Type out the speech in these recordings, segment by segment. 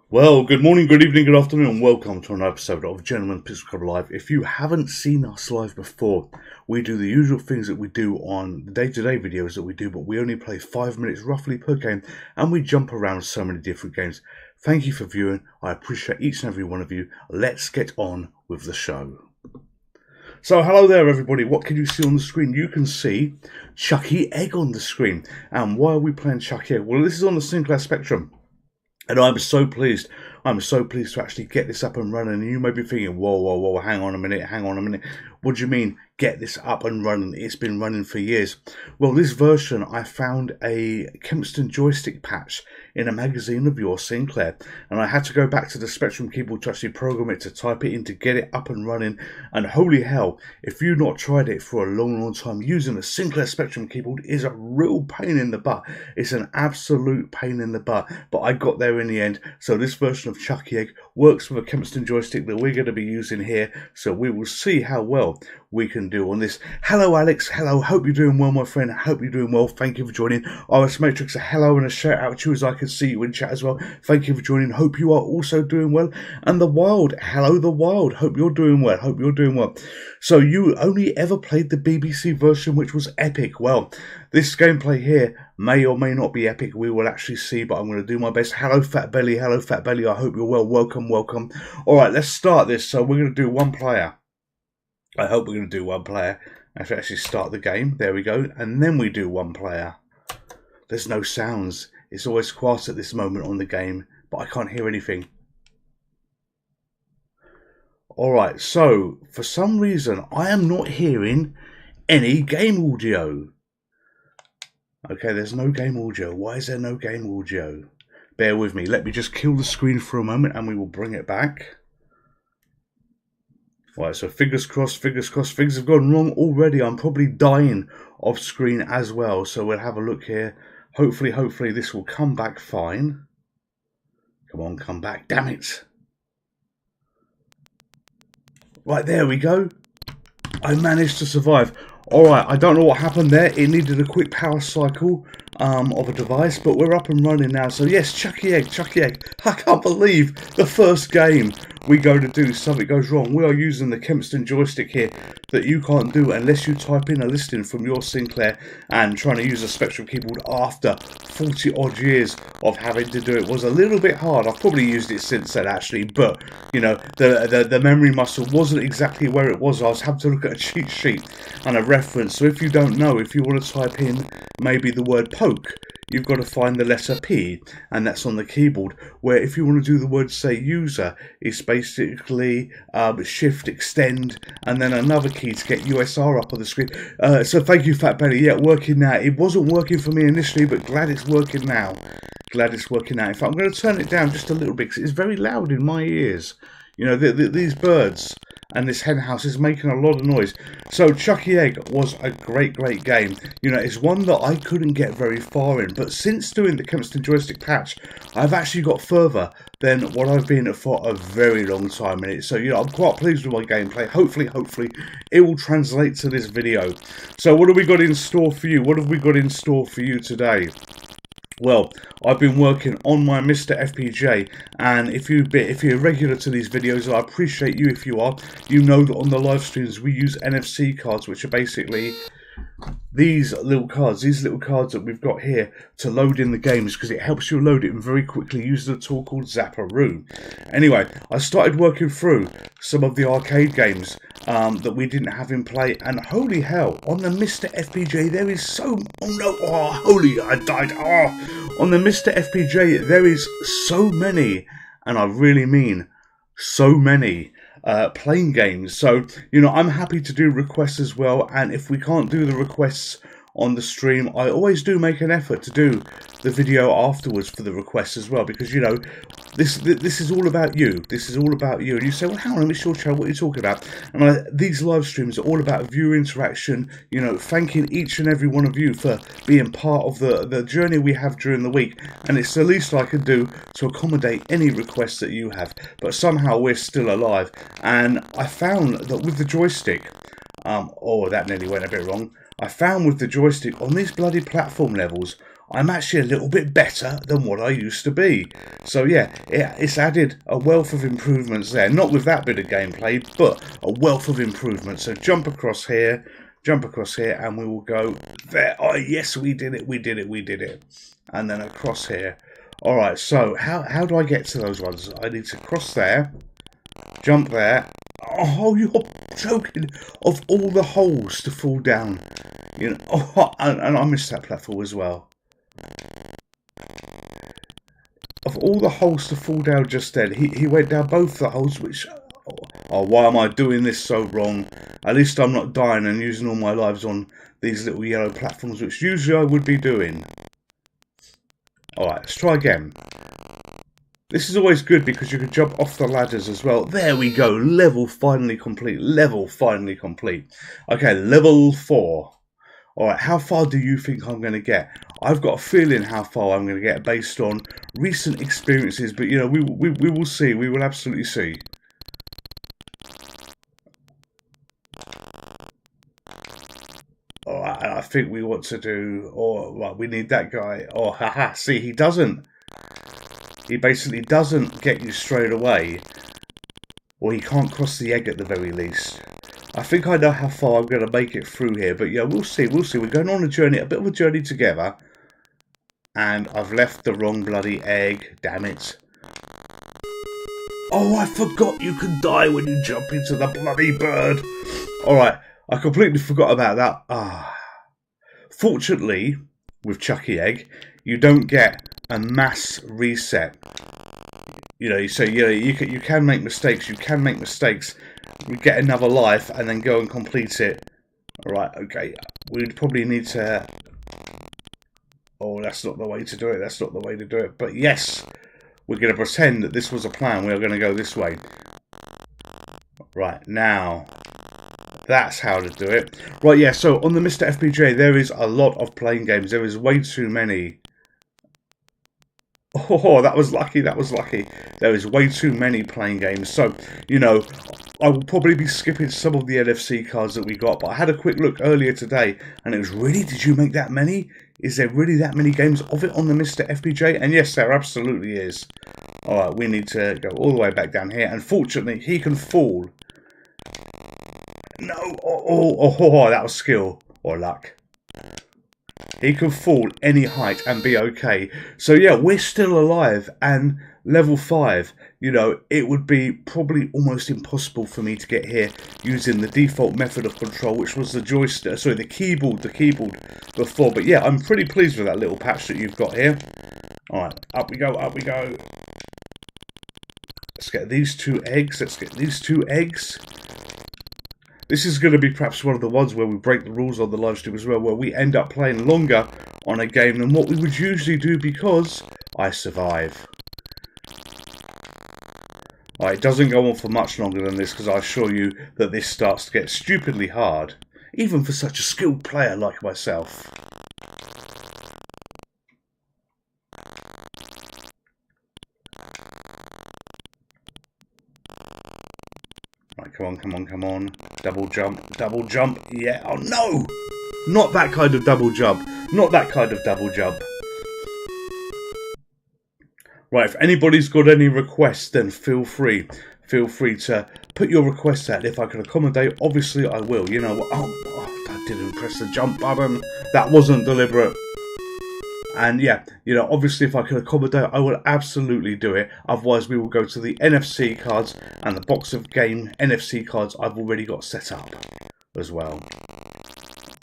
Well, good morning, good evening, good afternoon, and welcome to another episode of Gentleman Pixel Live. If you haven't seen us live before, we do the usual things that we do on the day-to-day videos that we do, but we only play 5 minutes roughly per game, and we jump around so many different games. Thank you for viewing. I appreciate each and every one of you. Let's get on with the show. So hello there everybody, what can you see on the screen? You can see Chucky Egg on the screen. And why are we playing Chucky Egg? Well, this is on the Sinclair Spectrum. And I'm so pleased to actually get this up and running. And you may be thinking, whoa, hang on a minute. What do you mean, get this up and running? It's been running for years. Well, this version, I found a Kempston joystick patch in a magazine of your Sinclair. And I had to go back to the Spectrum keyboard to actually program it, to type it in, to get it up and running. And holy hell, if you've not tried it for a long time, using a Sinclair Spectrum keyboard is a real pain in the butt. It's an absolute pain in the butt. But I got there in the end. So this version of Chucky Egg works with a Kempston joystick that we're going to be using here. So we will see how well we can do on this. Hello Alex, hello, hope you're doing well my friend, hope you're doing well, thank you for joining. RS Matrix, a hello and a shout out to you as I can see you in chat as well, thank you for joining, hope you are also doing well. And The Wild, hello The Wild, hope you're doing well, So you only ever played the BBC version, which was epic. Well, this gameplay here may or may not be epic, we will actually see, but I'm going to do my best. Hello Fat Belly, I hope you're well, welcome. Alright, let's start this. So we're going to do one player. I hope we're going to do one player. I have to actually start the game. There we go. And then we do one player. There's no sounds. It's always quiet at this moment on the game, but I can't hear anything. Alright, so for some reason I am not hearing any game audio. Okay, there's no game audio. Why is there no game audio? Bear with me. Let me just kill the screen for a moment and we will bring it back. Right, so fingers crossed, things have gone wrong already. I'm probably dying off screen as well. So we'll have a look here. Hopefully this will come back fine. Come on, come back, damn it. Right, there we go. I managed to survive. Alright, I don't know what happened there. It needed a quick power cycle of a device, but we're up and running now. So yes, Chucky Egg. I can't believe the first game we go to do, something goes wrong. We are using the Kempston joystick here that you can't do unless you type in a listing from your Sinclair, and trying to use a Spectrum keyboard after 40 odd years of having to do it was a little bit hard. I've probably used it since then actually, but you know, the memory muscle wasn't exactly where it was. I was having to look at a cheat sheet and a reference. So if you don't know, if you want to type in maybe the word poke, you've got to find the letter P, and that's on the keyboard. Where if you want to do the word, say, user, it's basically shift, extend, and then another key to get USR up on the screen. So thank you, Fat Belly. Yeah, working now. It wasn't working for me initially, but glad it's working now. In fact, I'm going to turn it down just a little bit because it's very loud in my ears. You know, these birds and this hen house is making a lot of noise. So Chucky Egg was a great game. You know, it's one that I couldn't get very far in, but since doing the Kempston joystick patch, I've actually got further than what I've been for a very long time in it. So, you know, I'm quite pleased with my gameplay. Hopefully it will translate to this video. So what have we got in store for you? What have we got in store for you today? Well, I've been working on my Mr. FPJ, and if you're regular to these videos, I appreciate you if you are. You know that on the live streams we use NFC cards, which are basically these little cards that we've got here to load in the games, because it helps you load it in very quickly using a tool called Zapperoo. Anyway, I started working through some of the arcade games that we didn't have in play, and holy hell, on the Mr. FPJ there is I died. On the Mr. FPJ there is so many, and I really mean so many playing games. So, you know, I'm happy to do requests as well, and if we can't do the requests on the stream, I always do make an effort to do the video afterwards for the requests as well, because, you know, this is all about you. This is all about you. And you say, well, hang on, it's your channel, what are you talking about? And these live streams are all about viewer interaction, you know, thanking each and every one of you for being part of the journey we have during the week. And it's the least I can do to accommodate any requests that you have. But somehow we're still alive. And I found that with the joystick, that nearly went a bit wrong. I found with the joystick on these bloody platform levels, I'm actually a little bit better than what I used to be. So yeah, it's added a wealth of improvements there. Not with that bit of gameplay, but a wealth of improvements. So jump across here, and we will go there. Oh yes, we did it, we did it, we did it. And then across here. Alright, so how do I get to those ones? I need to cross there, jump there. Oh, you're joking. Of all the holes to fall down. You know, oh, and I missed that platform as well. Of all the holes to fall down just then, he went down both the holes, which... Oh, why am I doing this so wrong? At least I'm not dying and using all my lives on these little yellow platforms, which usually I would be doing. Alright, let's try again. This is always good because you can jump off the ladders as well. There we go. Level finally complete. Level finally complete. Okay, level 4. Alright, how far do you think I'm going to get? I've got a feeling how far I'm going to get based on recent experiences. But, you know, we will see. We will absolutely see. Alright, I think we want to do... Oh, right, we need that guy. Oh, haha. See, he doesn't. He basically doesn't get you straight away. Or he can't cross the egg at the very least. I think I know how far I'm going to make it through here. But yeah, we'll see, we'll see. We're going on a journey, a bit of a journey together. And I've left the wrong bloody egg. Damn it. Oh, I forgot you can die when you jump into the bloody bird. Alright, I completely forgot about that. Fortunately, with Chucky Egg, you don't get a mass reset. You know, so you can make mistakes. You can make mistakes. We get another life and then go and complete it. Alright, okay. We'd probably need to... Oh, that's not the way to do it. That's not the way to do it. But yes, we're going to pretend that this was a plan. We are going to go this way. Right, now... That's how to do it. Right, yeah, so on the Mr. FPJ, there is a lot of playing games. There is way too many. Oh, that was lucky, that was lucky. There is way too many playing games. So, you know, I will probably be skipping some of the NFC cards that we got. But I had a quick look earlier today, and it was really, did you make that many? Is there really that many games of it on the Mr. FPJ? And yes, there absolutely is. Alright, we need to go all the way back down here. And fortunately, he can fall. No, oh, that was skill or luck. He can fall any height and be okay. So yeah, we're still alive, and level 5, you know, it would be probably almost impossible for me to get here using the default method of control, which was the joystick, sorry, the keyboard before. But yeah, I'm pretty pleased with that little patch that you've got here. Alright, up we go, up we go. Let's get these 2 eggs, let's get these 2 eggs. This is going to be perhaps one of the ones where we break the rules on the live stream as well, where we end up playing longer on a game than what we would usually do because I survive. It doesn't go on for much longer than this because I assure you that this starts to get stupidly hard, even for such a skilled player like myself. Right, come on, come on, come on. Double jump, yeah. Oh no! Not that kind of double jump. Not that kind of double jump. Right, if anybody's got any requests, then feel free. Feel free to put your requests out. If I can accommodate, obviously I will. You know, oh, I didn't press the jump button. That wasn't deliberate. And yeah, you know, obviously if I can accommodate, I will absolutely do it. Otherwise, we will go to the NFC cards and the box of game NFC cards I've already got set up as well.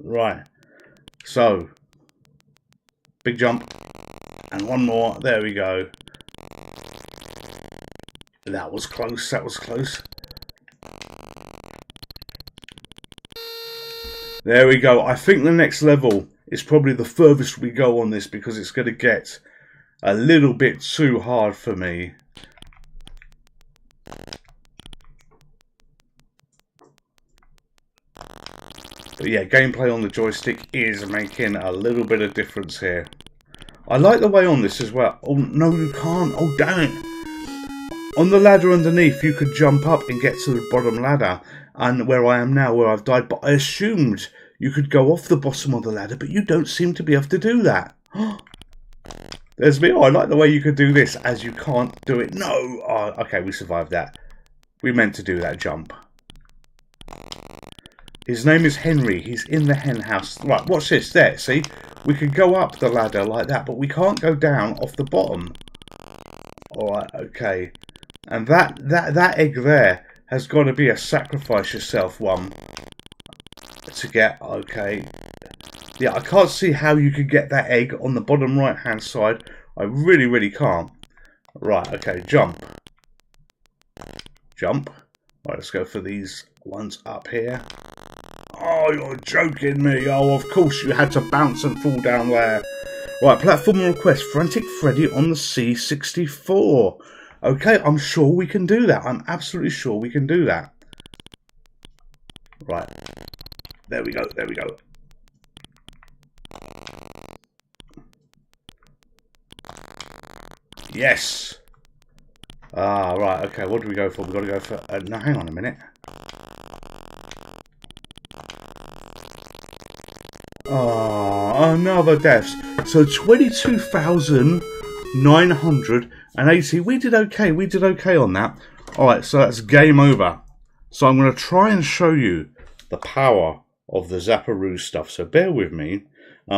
Right. So, big jump. And one more. There we go. That was close. That was close. There we go. I think the next level is probably the furthest we go on this because it's going to get a little bit too hard for me. But yeah, gameplay on the joystick is making a little bit of difference here. I like the way on this as well. Oh, no, you can't. Oh, damn it. On the ladder underneath, you could jump up and get to the bottom ladder. And where I am now, where I've died. But I assumed you could go off the bottom of the ladder, but you don't seem to be able to do that. There's me. Oh, I like the way you could do this as you can't do it. No. Oh, okay, we survived that. We meant to do that jump. His name is Henry. He's in the hen house. Right, watch this. There, see? We can go up the ladder like that, but we can't go down off the bottom. Alright, okay. And that egg there has got to be a sacrifice yourself one to get. Okay. Yeah, I can't see how you could get that egg on the bottom right hand side. I really, really can't. Right, okay, jump. Jump. Right, let's go for these ones up here. Oh, you're joking me. Oh, of course you had to bounce and fall down there. Right, platform request. Frantic Freddy on the C64. Okay, I'm sure we can do that. I'm absolutely sure we can do that. Right. There we go. There we go. Yes. Ah, right. Okay, what do we go for? We've got to go for... no, hang on a minute. Oh, another deaths. So 22,980. We did okay. We did okay on that. Alright, so that's game over. So I'm going to try and show you the power of the Zapparoo stuff. So bear with me.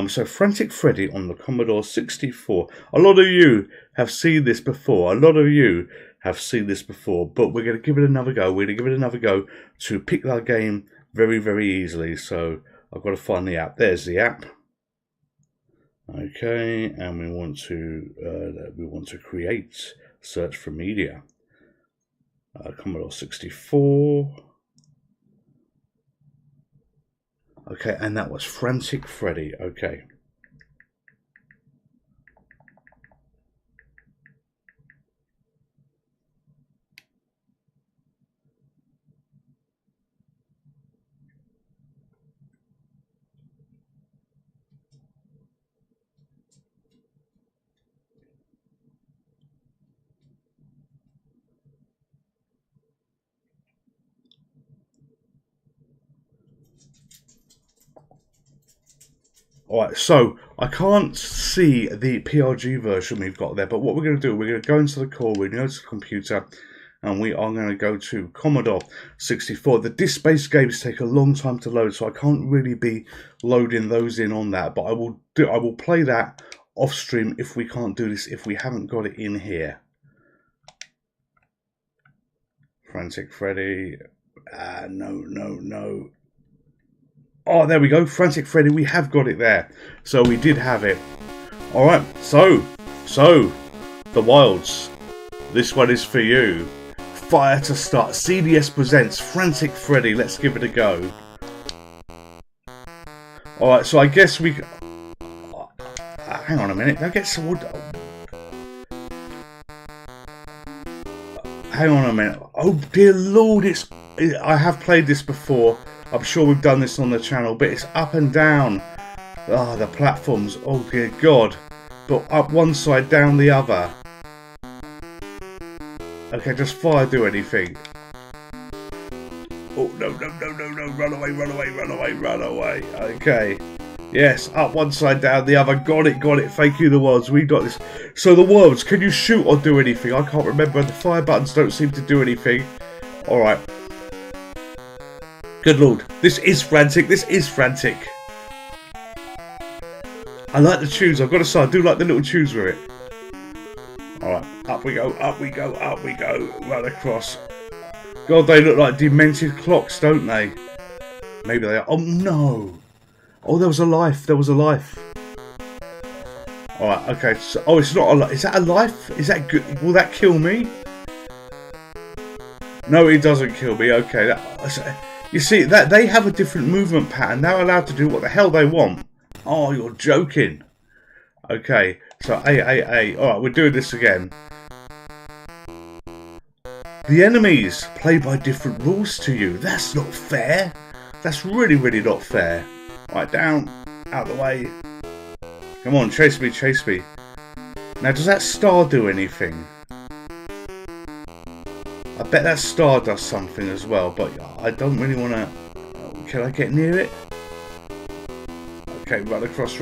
So Frantic Freddy on the Commodore 64. A lot of you have seen this before. A lot of you have seen this before. But we're going to give it another go. We're going to give it another go to pick that game very, very easily. So I've got to find the app. There's the app. Okay, and we want to create, search for media. Commodore 64. Okay, and that was Frantic Freddy. Okay. Alright, so I can't see the PRG version we've got there, but what we're going to do, we're going to go into the core, we're going to go to the computer, and we are going to go to Commodore 64. The disk-based games take a long time to load, so I can't really be loading those in on that, but I will play that off stream if we can't do this, if we haven't got it in here. Frantic Freddy, no. Oh, there we go, Frantic Freddy, we have got it there. So we did have it. Alright, so, The Wilds. This one is for you. Fire to start. CDS presents Frantic Freddy. Let's give it a go. Alright, so I guess we... hang on a minute, I get some... Hang on a minute. Oh dear Lord, I have played this before. I'm sure we've done this on the channel, but it's up and down. Ah, the platforms. Oh dear God. But up one side, down the other. Okay, just fire, do anything. Oh, no. Run away. Okay. Yes, up one side, down the other. Got it. Thank you, The Worlds. We got this. So, The Worlds, can you shoot or do anything? I can't remember. The fire buttons don't seem to do anything. Alright. Good Lord. This is frantic. I like the tunes. I've got to say, I do like the little tunes with it. Alright. Up we go. Run across. God, they look like demented clocks, don't they? Maybe they are. Oh, no. Oh, there was a life. Alright, okay. So, oh, it's not a life. Is that a life? Is that good? Will that kill me? No, it doesn't kill me. Okay. You see, that they have a different movement pattern. They're allowed to do what the hell they want. Oh, you're joking. Okay. So, A. Alright, we're doing this again. The enemies play by different rules to you. That's not fair. That's really, really not fair. Right, down, out of the way. Come on, chase me. Now, does that star do anything? I bet that star does something as well, but I don't really want to... Can I get near it? Okay, run across.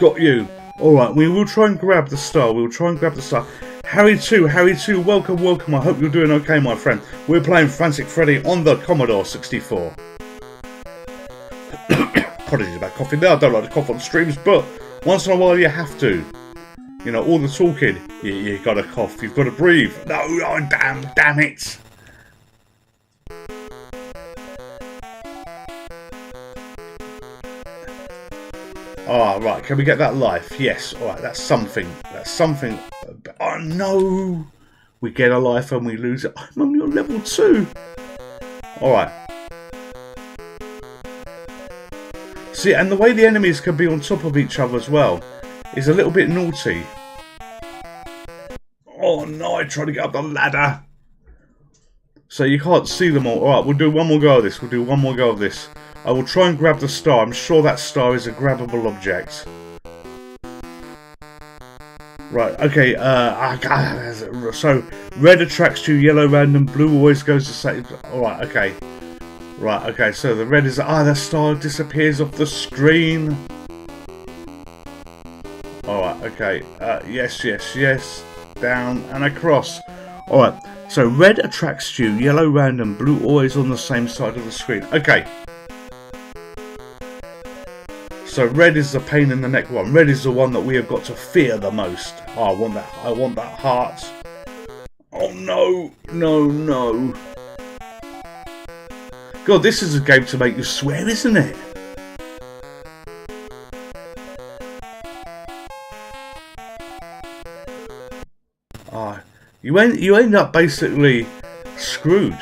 Got you. Alright, we will try and grab the star. We will try and grab the star. Harry 2, welcome, welcome. I hope you're doing okay, my friend. We're playing Frantic Freddy on the Commodore 64. Apologies about coughing there. I don't like to cough on streams, but once in a while you have to. You know, all the talking, you gotta cough, you've gotta breathe. No, oh, damn it. Oh, right, can we get that life? Yes, alright, that's something. That's something. Oh, no. We get a life and we lose it. I'm on your level 2. Alright. See, and the way the enemies can be on top of each other as well is a little bit naughty. Oh, no, I tried to get up the ladder. So you can't see them all. Alright, we'll do one more go of this. We'll do one more go of this. I will try and grab the star. I'm sure that star is a grabbable object. Right, okay, so red attracts you, yellow random, blue always goes the same. Alright, okay. Right, okay, so the red is... the star disappears off the screen. Alright, okay. Yes. Down and across. Alright, so red attracts you, yellow random, blue always on the same side of the screen. Okay. So red is the pain in the neck one. Red is the one that we have got to fear the most. Oh, I want that heart. Oh no. God, this is a game to make you swear, isn't it? You end up basically screwed.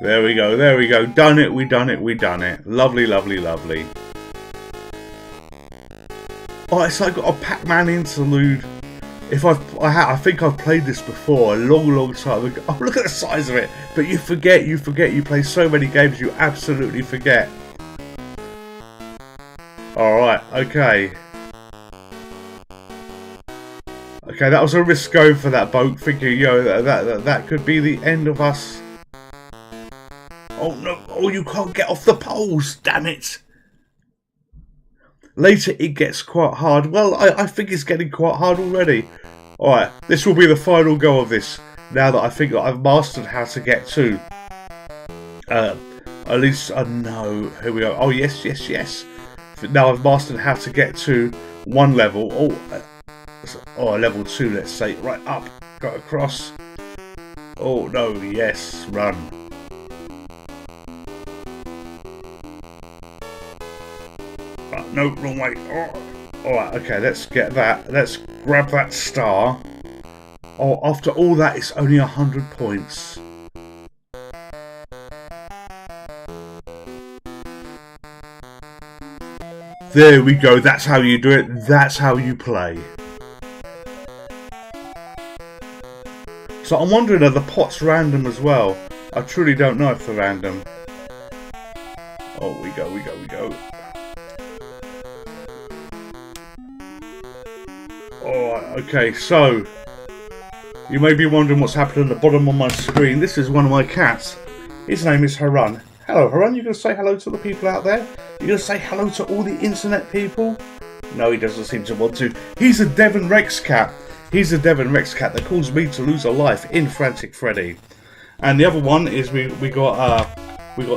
There we go. Done it, we done it. Lovely. Oh, it's like a Pac-Man interlude. I think I've played this before a long time ago. Oh, look at the size of it. But you forget. You play so many games, you absolutely forget. Alright, okay. Okay, that was a risk going for that boat, thinking, that could be the end of us. Oh no, oh, you can't get off the poles, damn it. Later it gets quite hard. Well, I think it's getting quite hard already. Alright, this will be the final go of this. Now that I think that I've mastered how to get to. At least, no, here we go. Oh, yes. Now I've mastered how to get to one level. Oh, level 2, let's say. Right, up, got across. Oh, no, yes, run. No, wrong way. Oh. Alright, okay, let's get that. Let's grab that star. Oh, after all that, it's only 100 points. There we go. That's how you do it. That's how you play. So I'm wondering, are the pots random as well? I truly don't know if they're random. Oh, we go. Alright, okay, so you may be wondering what's happening at the bottom of my screen. This is one of my cats. His name is Harun. Hello, Harun. You going to say hello to the people out there? You going to say hello to all the internet people? No, he doesn't seem to want to. He's a Devon Rex cat. He's a Devon Rex cat that calls me to lose a life in Frantic Freddy. And the other one is we got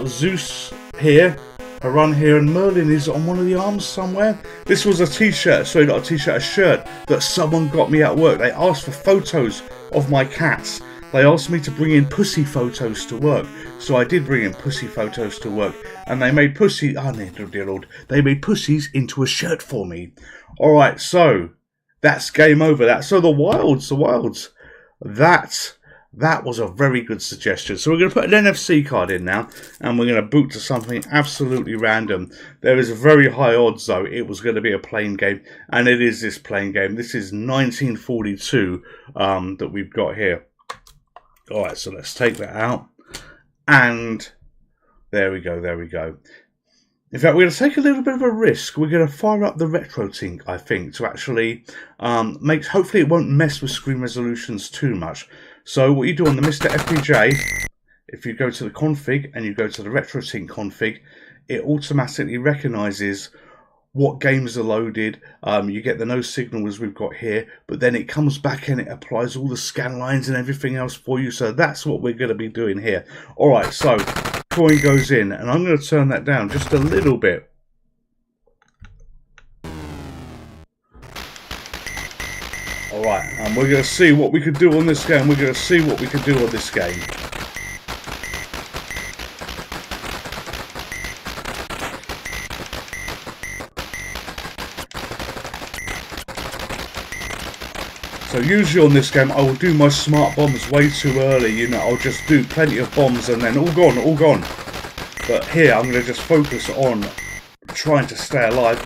Zeus here, Harun here, and Merlin is on one of the arms somewhere. This was a t-shirt, sorry, not a t-shirt, a shirt that someone got me at work. They asked for photos of my cats. They asked me to bring in pussy photos to work. So I did bring in pussy photos to work. And they made pussy, oh dear Lord, they made pussies into a shirt for me. Alright, so that's game over. So the wilds. That was a very good suggestion. So we're going to put an NFC card in now, and we're going to boot to something absolutely random. There is very high odds, though, it was going to be a plane game, and it is this plane game. This is 1942 that we've got here. Alright, so let's take that out, and there we go. In fact, we're going to take a little bit of a risk. We're going to fire up the retro tink, I think, to actually hopefully it won't mess with screen resolutions too much. So what you do on the Mr. FPJ, if you go to the config and you go to the retro tink config, it automatically recognises what games are loaded. You get the no signal as we've got here, but then it comes back and it applies all the scan lines and everything else for you. So that's what we're going to be doing here. All right, so coin goes in, and I'm going to turn that down just a little bit. All right, and we're going to see what we can do on this game. We're going to see what we can do on this game. So usually on this game, I will do my smart bombs way too early. You know, I'll just do plenty of bombs and then all gone, all gone. But here, I'm going to just focus on trying to stay alive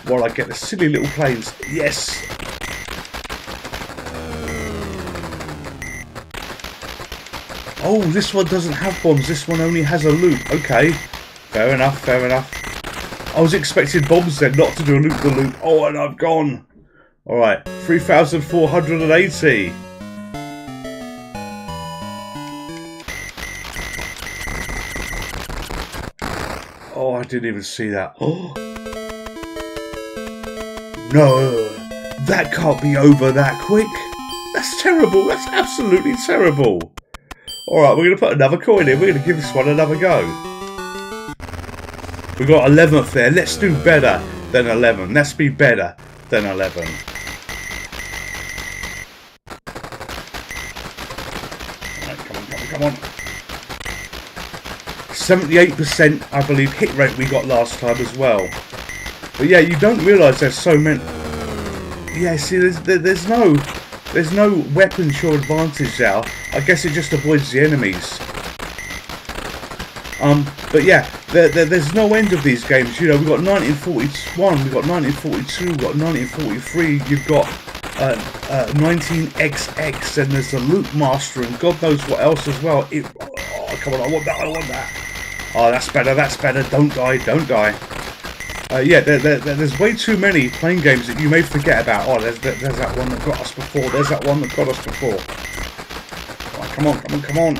while I get the silly little planes. Yes! Oh, this one doesn't have bombs. This one only has a loop. Okay, fair enough, fair enough. I was expecting bombs then, not to do a loop-the-loop. Oh, and I've gone. Alright, 3,480. Oh, I didn't even see that. Oh. No, that can't be over that quick. That's terrible. That's absolutely terrible. Alright, we're going to put another coin in. We're going to give this one another go. We got 11th there. Let's do better than 11. Let's be better than 11. Come on. 78%, I believe, hit rate we got last time as well. But yeah, you don't realise there's so many. Yeah, see, there's no weapon sure advantage now. I guess it just avoids the enemies. But yeah, there's no end of these games. You know, we've got 1941, we've got 1942, we've got 1943. You've got 19XX, and there's the Loop Master, and God knows what else as well. Oh, come on, I want that, I want that. Oh, that's better, that's better. Don't die, don't die. Yeah, there's way too many playing games that you may forget about. Oh, there's that one that got us before. There's that one that got us before. Oh, come on, come on, come on.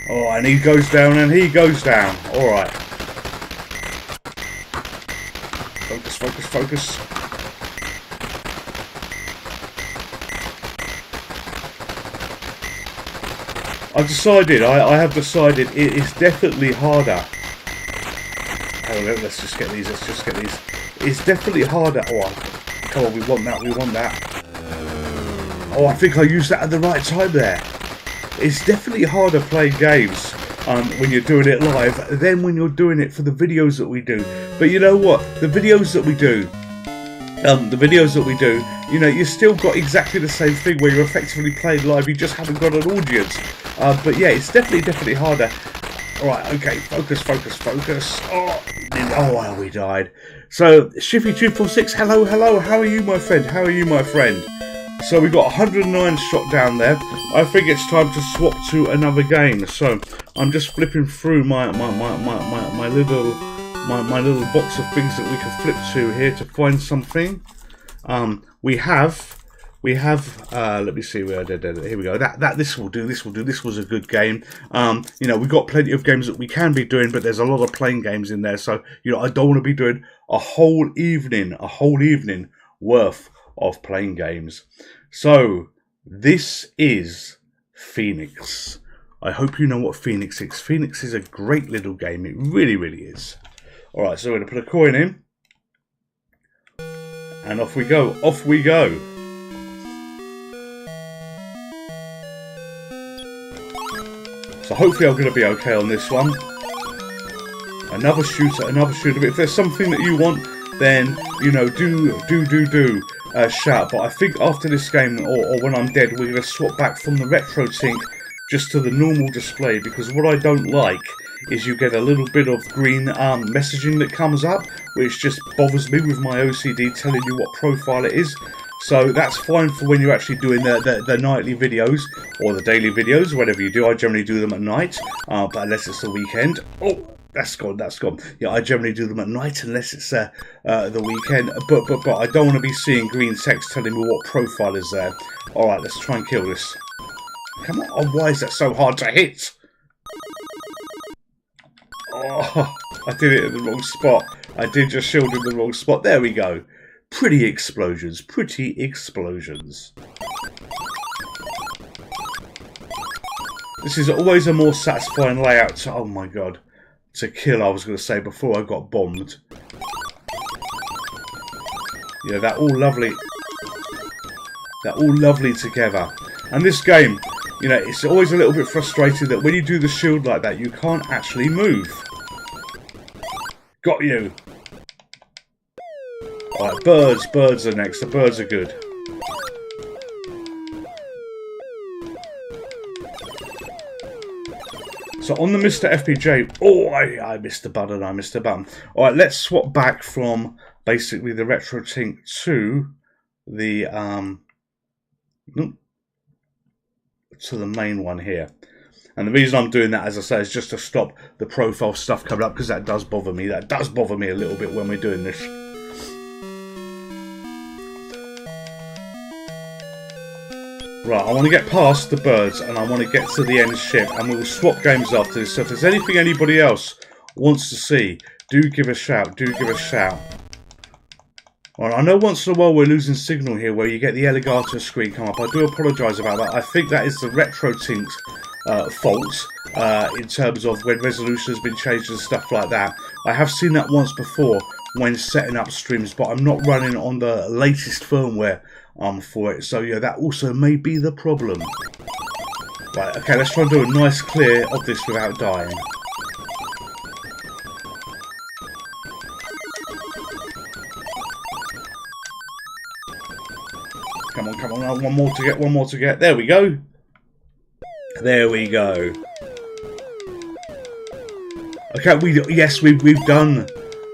Oh, and he goes down, and he goes down. All right. Focus, focus, focus. I have decided it is definitely harder. Oh, let's just get these, let's just get these. It's definitely harder. Oh, come on, we want that, we want that. Oh, I think I used that at the right time there. It's definitely harder playing games when you're doing it live than when you're doing it for the videos that we do. But you know what? The videos that we do, you know, you still got exactly the same thing where you're effectively playing live. You just haven't got an audience. But yeah, it's definitely harder. All right, okay, focus, focus, focus. Oh, we died. So, Shiffy246, hello, hello. How are you, my friend? How are you, my friend? So we got 109 shot down there. I think it's time to swap to another game. So I'm just flipping through my little box of things that we can flip to here to find something. We have. Let me see where. Here we go. This will do. This was a good game. You know, we've got plenty of games that we can be doing, but there's a lot of playing games in there. So you know, I don't want to be doing a whole evening worth of playing games. So this is Phoenix. I hope you know what Phoenix is. Phoenix is a great little game. It really, really is. All right, so we're going to put a coin in, and off we go. Off we go. So hopefully I'm going to be okay on this one. Another shooter, another shooter. But if there's something that you want, then you know, do shout. But I think after this game, or when I'm dead, we're going to swap back from the retro tink just to the normal display, because what I don't like is you get a little bit of green messaging that comes up, which just bothers me with my OCD telling you what profile it is. So that's fine for when you're actually doing the nightly videos or the daily videos, whatever you do. I generally do them at night, but unless it's the weekend. Oh, that's gone, that's gone. Yeah, I generally do them at night unless it's the weekend. But I don't want to be seeing green text telling me what profile is there. All right, let's try and kill this. Come on. Oh, why is that so hard to hit? Oh, I did it in the wrong spot. I did just shield in the wrong spot. There we go. Pretty explosions. Pretty explosions. This is always a more satisfying layout to, oh my god, to kill, I was going to say, before I got bombed. Yeah, they're all lovely. They're all lovely together. And this game, you know, it's always a little bit frustrating that when you do the shield like that, you can't actually move. Got you. Alright, birds. Birds are next. The birds are good. So on the Mr. FPJ, oh, I missed the button, Alright, let's swap back from basically the Retro Tink to the main one here. And the reason I'm doing that, as I say, is just to stop the profile stuff coming up, because that does bother me. That does bother me a little bit when we're doing this. Right, I want to get past the birds and I want to get to the end ship, and we will swap games after this. So if there's anything anybody else wants to see, do give a shout, Alright, I know once in a while we're losing signal here where you get the alligator screen come up. I do apologise about that. I think that is the Retro Tink's fault in terms of when resolution has been changed and stuff like that. I have seen that once before when setting up streams, but I'm not running on the latest firmware for it, so yeah, that also may be the problem. Right, okay, let's try and do a nice clear of this without dying. Come on, one more to get, there we go. Okay, we've done,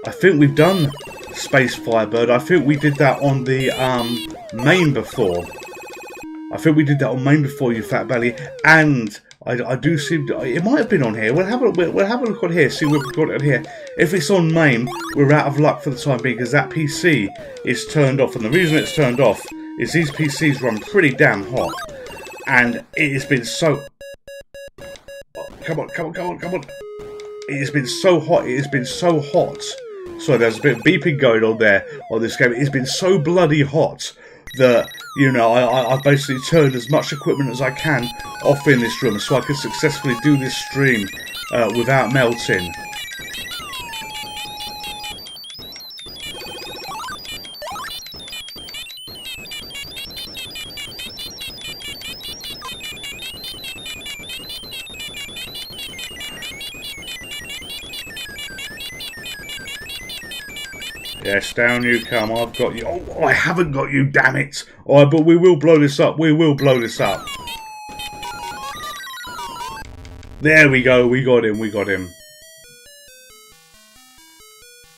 I think we've done Space Firebird. I think we did that on the main before. You fat belly. And I do seem to, it might have been on here. We'll have a look on here, see what we've got on here. If it's on main, we're out of luck for the time being, because that PC is turned off. And the reason it's turned off is these PCs run pretty damn hot. And it has been so... Oh, come on. It has been so hot. So there's a bit of beeping going on there on this game. It's been so bloody hot that, you know, I've basically turned as much equipment as I can off in this room so I can successfully do this stream without melting. Yes, down you come. I've got you. Oh, I haven't got you, damn it. Alright, but we will blow this up. There we go. We got him.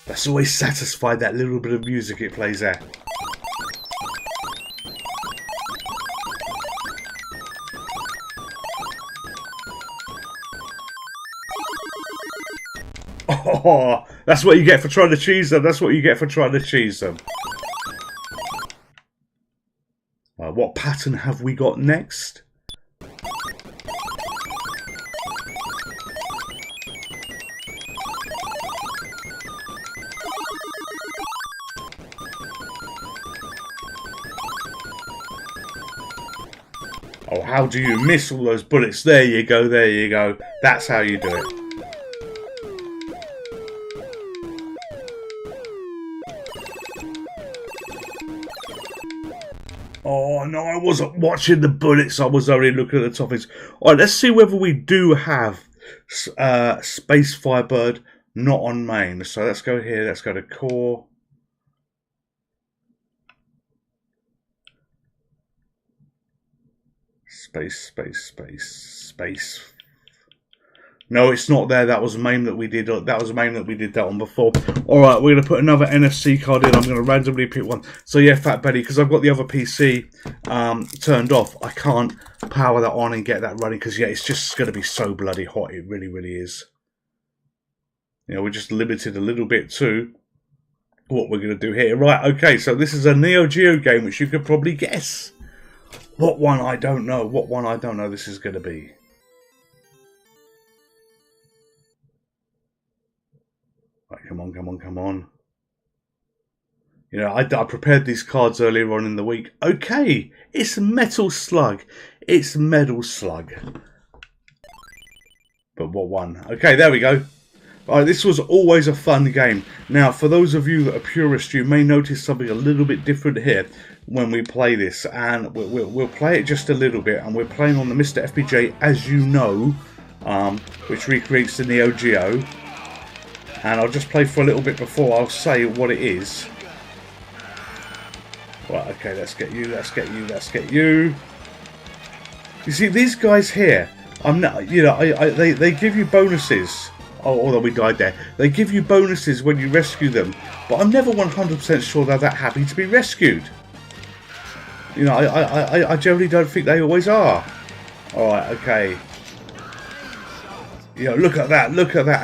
That's always satisfied, that little bit of music it plays there. Oh, that's what you get for trying to cheese them. What pattern have we got next? Oh, how do you miss all those bullets? There you go. That's how you do it. Oh no, I wasn't watching the bullets, I was only looking at the toppings. Alright, let's see whether we do have Space Firebird not on main. So let's go here, let's go to core. Space. No, it's not there. That was main that we did. That one before. All right, we're gonna put another NFC card in. I'm gonna randomly pick one. So yeah, Fat Betty, because I've got the other PC turned off, I can't power that on and get that running. Because yeah, it's just gonna be so bloody hot. It really is. You know, we're just limited a little bit to what we're gonna do here. Right. Okay. So this is a Neo Geo game, which you could probably guess. What one I don't know. What one I don't know this is going to be. Right, come on, come on, come on. You know, I prepared these cards earlier on in the week. Okay, it's Metal Slug. It's Metal Slug. But what one? Okay, there we go. Right, this was always a fun game. Now, for those of you that are purists, you may notice something a little bit different here when we play this. And we'll play it just a little bit. And we're playing on the Mr. FPJ, as you know, which recreates the Neo Geo. And I'll just play for a little bit before I'll say what it is. Right, okay, let's get you, let's get you, let's get you. You see, these guys here, I'm not, you know, they give you bonuses. Oh, although we died there. They give you bonuses when you rescue them, but I'm never 100% sure they're that happy to be rescued. You know, I generally don't think they always are. Alright, okay. You know, look at that,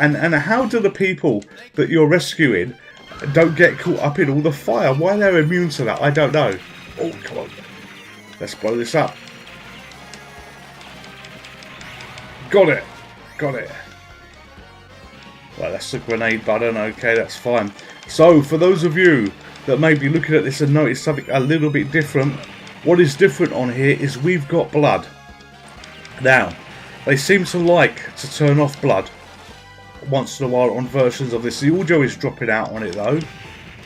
and how do the people that you're rescuing don't get caught up in all the fire? Why they're immune to that, I don't know. Oh, come on. Let's blow this up. Got it. Got it. Right, that's the grenade button. Okay, that's fine. So, for those of you that may be looking at this and notice something a little bit different, what is different on here is we've got blood. Now, they seem to like to turn off blood once in a while on versions of this. The audio is dropping out on it though,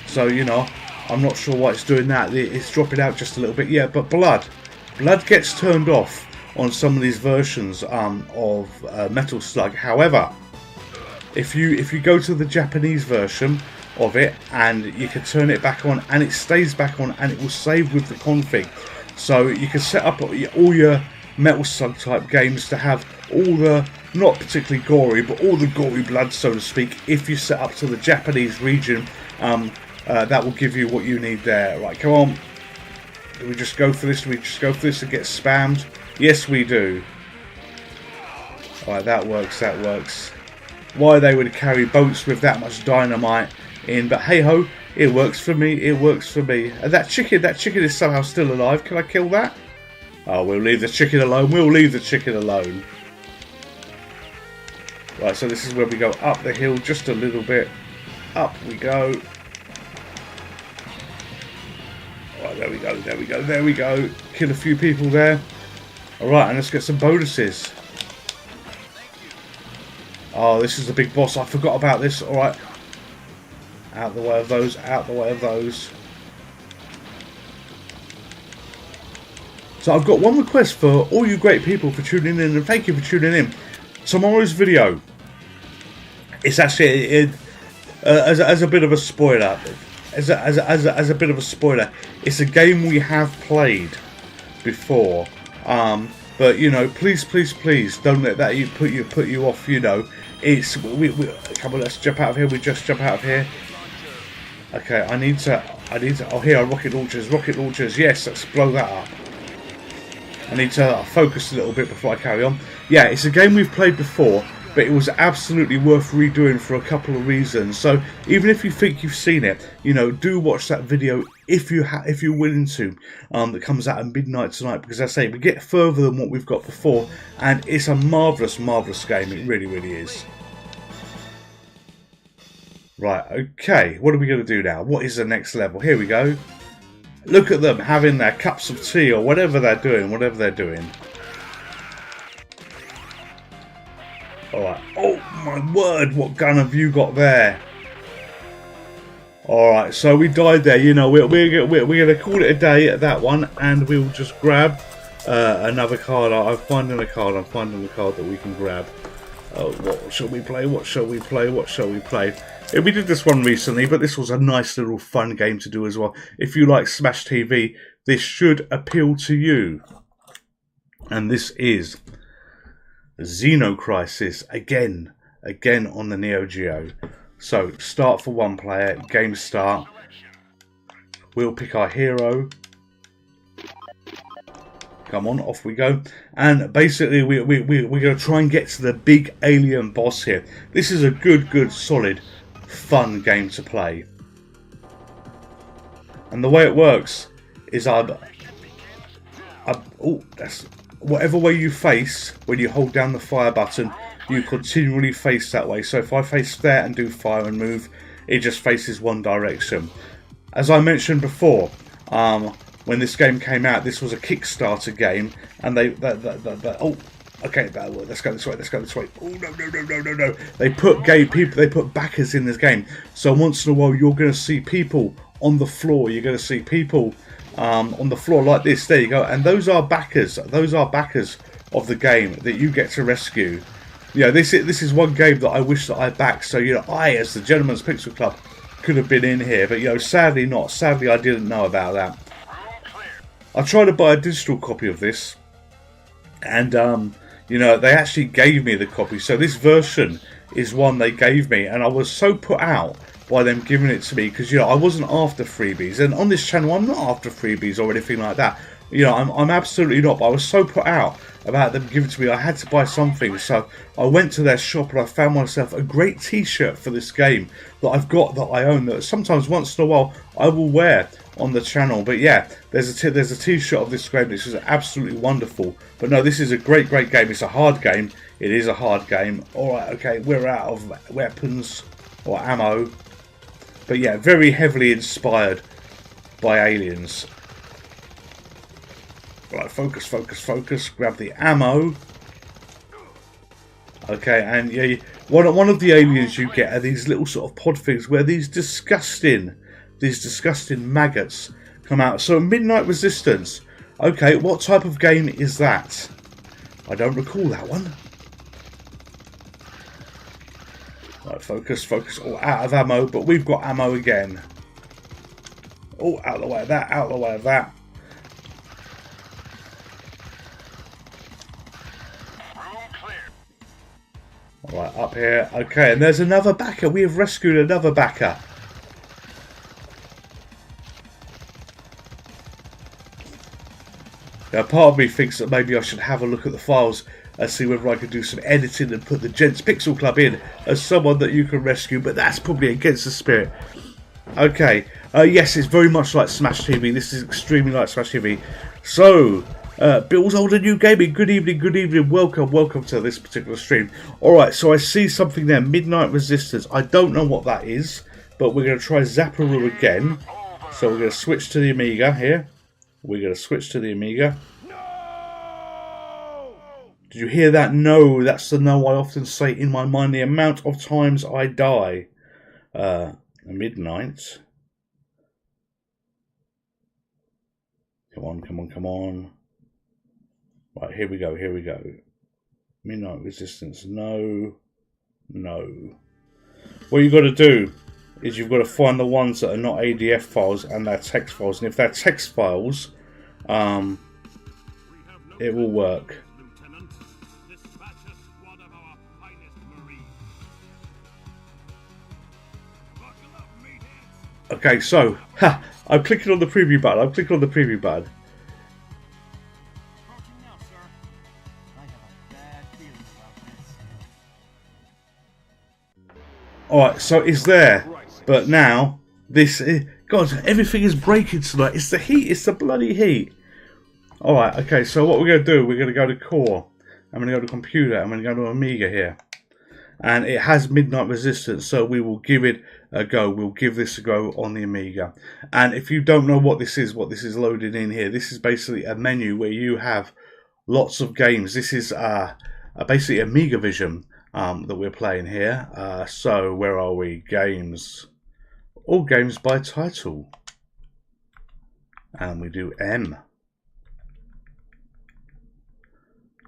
so you know, I'm not sure why it's doing that. It's dropping out just a little bit, yeah. But blood gets turned off on some of these versions of Metal Slug. However, if you go to the Japanese version of it, and you can turn it back on, and it stays back on, and it will save with the config. So you can set up all your Metal Slug type games to have all the, not particularly gory, but all the gory blood, so to speak. If you set up to the Japanese region, that will give you what you need there. Right, come on. Do we just go for this? Do we just go for this and get spammed? Yes, we do. Alright, that works, that works. Why they would carry boats with that much dynamite in, but hey ho, it works for me, it works for me. And that chicken is somehow still alive. Can I kill that? Oh, we'll leave the chicken alone, we'll leave the chicken alone. Right, so this is where we go up the hill just a little bit. Up we go. Right, there we go, there we go, there we go. Kill a few people there. Alright, and let's get some bonuses. Oh, this is the big boss. I forgot about this. Alright. Out the way of those, out the way of those. So I've got one request for all you great people for tuning in, and thank you for tuning in. Tomorrow's video, it's actually as a bit of a spoiler. As a bit of a spoiler, it's a game we have played before. But you know, please don't let that put you off. You know, it's we come on, let's jump out of here. We just jump out of here. Okay, I need to. Oh, here are rocket launchers. Yes, let's blow that up. I need to focus a little bit before I carry on. Yeah, it's a game we've played before, but it was absolutely worth redoing for a couple of reasons. So even if you think you've seen it, you know, do watch that video if you're willing to. That comes out at midnight tonight, because as I say, we get further than what we've got before, and it's a marvelous game. It really is. Right, okay, what are we going to do now? What is the next level? Here we go. Look at them having their cups of tea or whatever they're doing. Alright. Oh my word, what gun have you got there? Alright, so we died there. You know, we're going to call it a day at that one, and we'll just grab another card. I'm finding a card that we can grab. What shall we play? We did this one recently, but this was a nice little fun game to do as well. If you like Smash TV, this should appeal to you. And this is Xenocrisis, again on the Neo Geo. So, start for one player, game start. We'll pick our hero. Come on, off we go. And basically, we're going to try and get to the big alien boss here. This is a good, solid, fun game to play. And the way it works is Oh, that's whatever way you face when you hold down the fire button. You continually face that way. So if I face there and do fire and move, it just faces one direction. As I mentioned before, when this game came out, this was a Kickstarter game, and oh, okay, let's go this way. Let's go this way. Oh no! They put they put backers in this game. So once in a while, you're going to see people on the floor. You're going to see people on the floor like this. There you go. And those are backers. Those are backers of the game that you get to rescue. You know, this is one game that I wish that I backed. So you know, I, as the Gentleman's Pixel Club, could have been in here, but you know, sadly not. Sadly, I didn't know about that. I tried to buy a digital copy of this, and you know, they actually gave me the copy. So this version is one they gave me, and I was so put out by them giving it to me because you know I wasn't after freebies, and on this channel I'm not after freebies or anything like that. You know, I'm absolutely not. But I was so put out about them giving it to me, I had to buy something. So I went to their shop and I found myself a great T-shirt for this game that I've got, that I own, that sometimes once in a while I will wear on the channel. But yeah, there's a T-shirt of this game which is absolutely wonderful. But no, this is a great game. It's a hard game. It is a hard game. Alright, okay, we're out of weapons or ammo. But yeah, very heavily inspired by Aliens. Right, focus. Grab the ammo. Okay, and yeah, one of the aliens you get are these little sort of pod things where these disgusting maggots come out. So Midnight Resistance. Okay, what type of game is that? I don't recall that one. Right, focus. Oh, out of ammo, but we've got ammo again. Oh, out of the way of that, out of the way of that. Right, up here. Okay, and there's another backer. We have rescued another backer. Now, part of me thinks that maybe I should have a look at the files and see whether I could do some editing and put the Gents Pixel Club in as someone that you can rescue, but that's probably against the spirit. Okay, yes, it's very much like Smash TV. This is extremely like Smash TV. So, Bill's Old and New Gaming, good evening, welcome to this particular stream. Alright, so I see something there, Midnight Resistance. I don't know what that is, but we're going to try Zapparoo again. So we're going to switch to the Amiga here. We're going to switch to the Amiga. No! Did you hear that? No, that's the no I often say in my mind, the amount of times I die. Midnight. Come on. Right, here we go. Midnight Resistance, no. What you've got to do is you've got to find the ones that are not ADF files and they're text files. And if they're text files, it will work. Okay, so, I'm clicking on the preview button. Alright, so it's there, but now, God, everything is breaking tonight. It's the heat, it's the bloody heat. Alright, okay, so what we're going to do, we're going to go to Core, I'm going to go to Computer, I'm going to go to Amiga here. And it has Midnight Resistance, so we will give it a go. We'll give this a go on the Amiga. And if you don't know what this is loaded in here, this is basically a menu where you have lots of games. This is basically Amiga Vision that we're playing here. So where are we? Games. All games by title. And we do M.